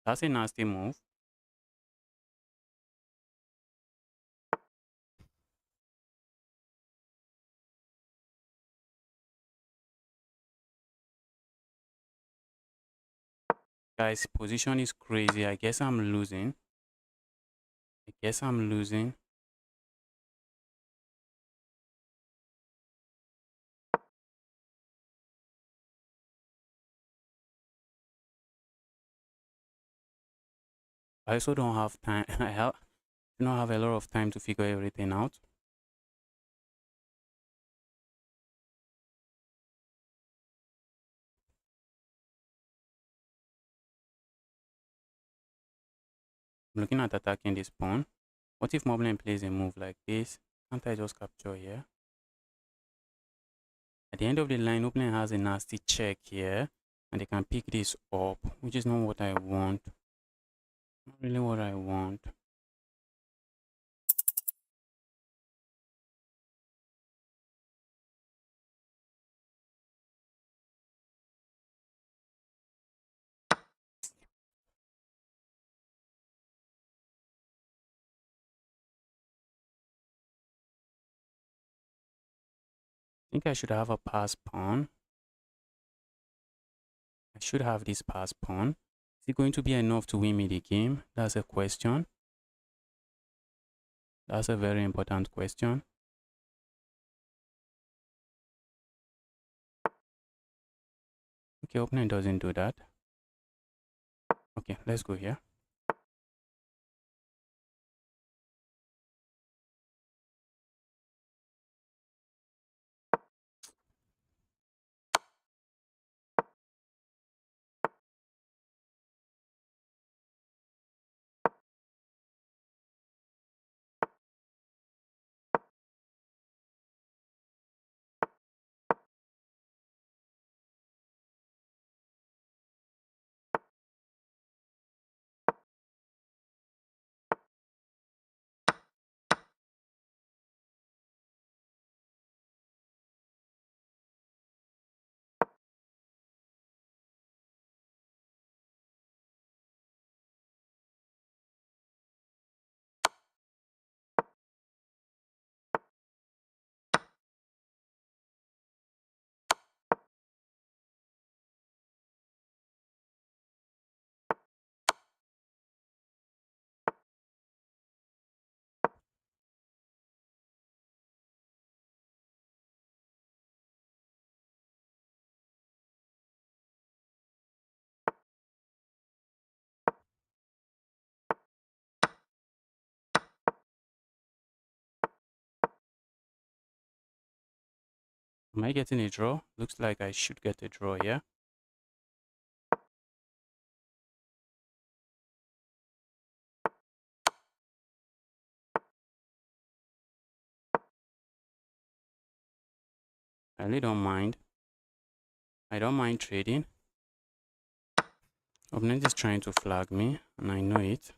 That's a nasty move. Guys, position is crazy. I guess I'm losing. I guess I'm losing. I also don't have time. Do not have a lot of time to figure everything out. I'm looking at attacking this pawn. What if Moblin plays a move like this? Can't I just capture here? At the end of the line, Moblin has a nasty check here, and they can pick this up, which is not what I want. Not really what I want. I think I should have a pass pawn. I should have this pass pawn. Is it going to be enough to win me the game? That's a question. That's a very important question. Okay, opponent doesn't do that. Okay, let's go here. Am I getting a draw? Looks like I should get a draw here. I really don't mind. I don't mind trading. Opponent is trying to flag me, and I know it.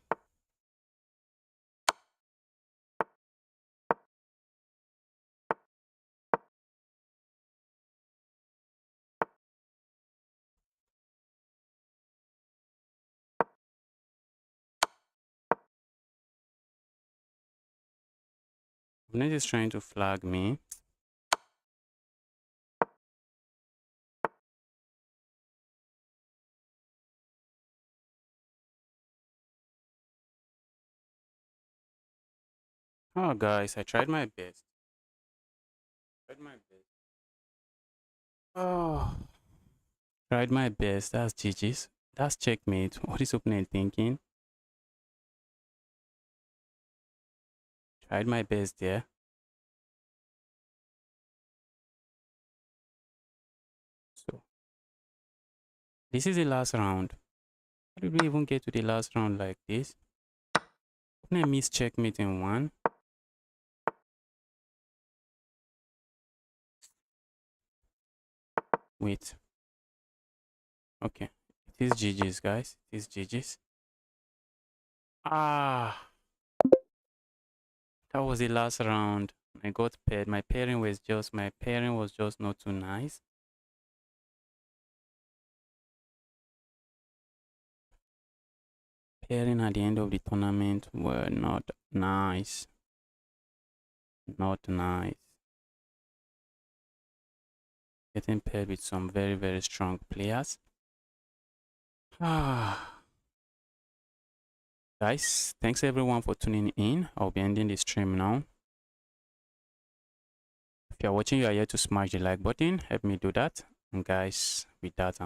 Opponent is trying to flag me. Oh, guys, I tried my best. Tried my best. Oh, tried my best. That's GG's. That's checkmate. What is opponent thinking? Tried my best there. So, this is the last round. How did we even get to the last round like this? Opponent missed checkmate in one. Wait. Okay. It is GG's, guys. It is GG's. Ah, that was the last round. I got paired. My pairing was just not too nice. pairing at the end of the tournament were not nice. Not nice. Getting paired with some very, very strong players. Guys, thanks everyone for tuning in. I'll be ending the stream now. If you're watching, you are here to smash the like button. Help me do that. And guys, with that, I'm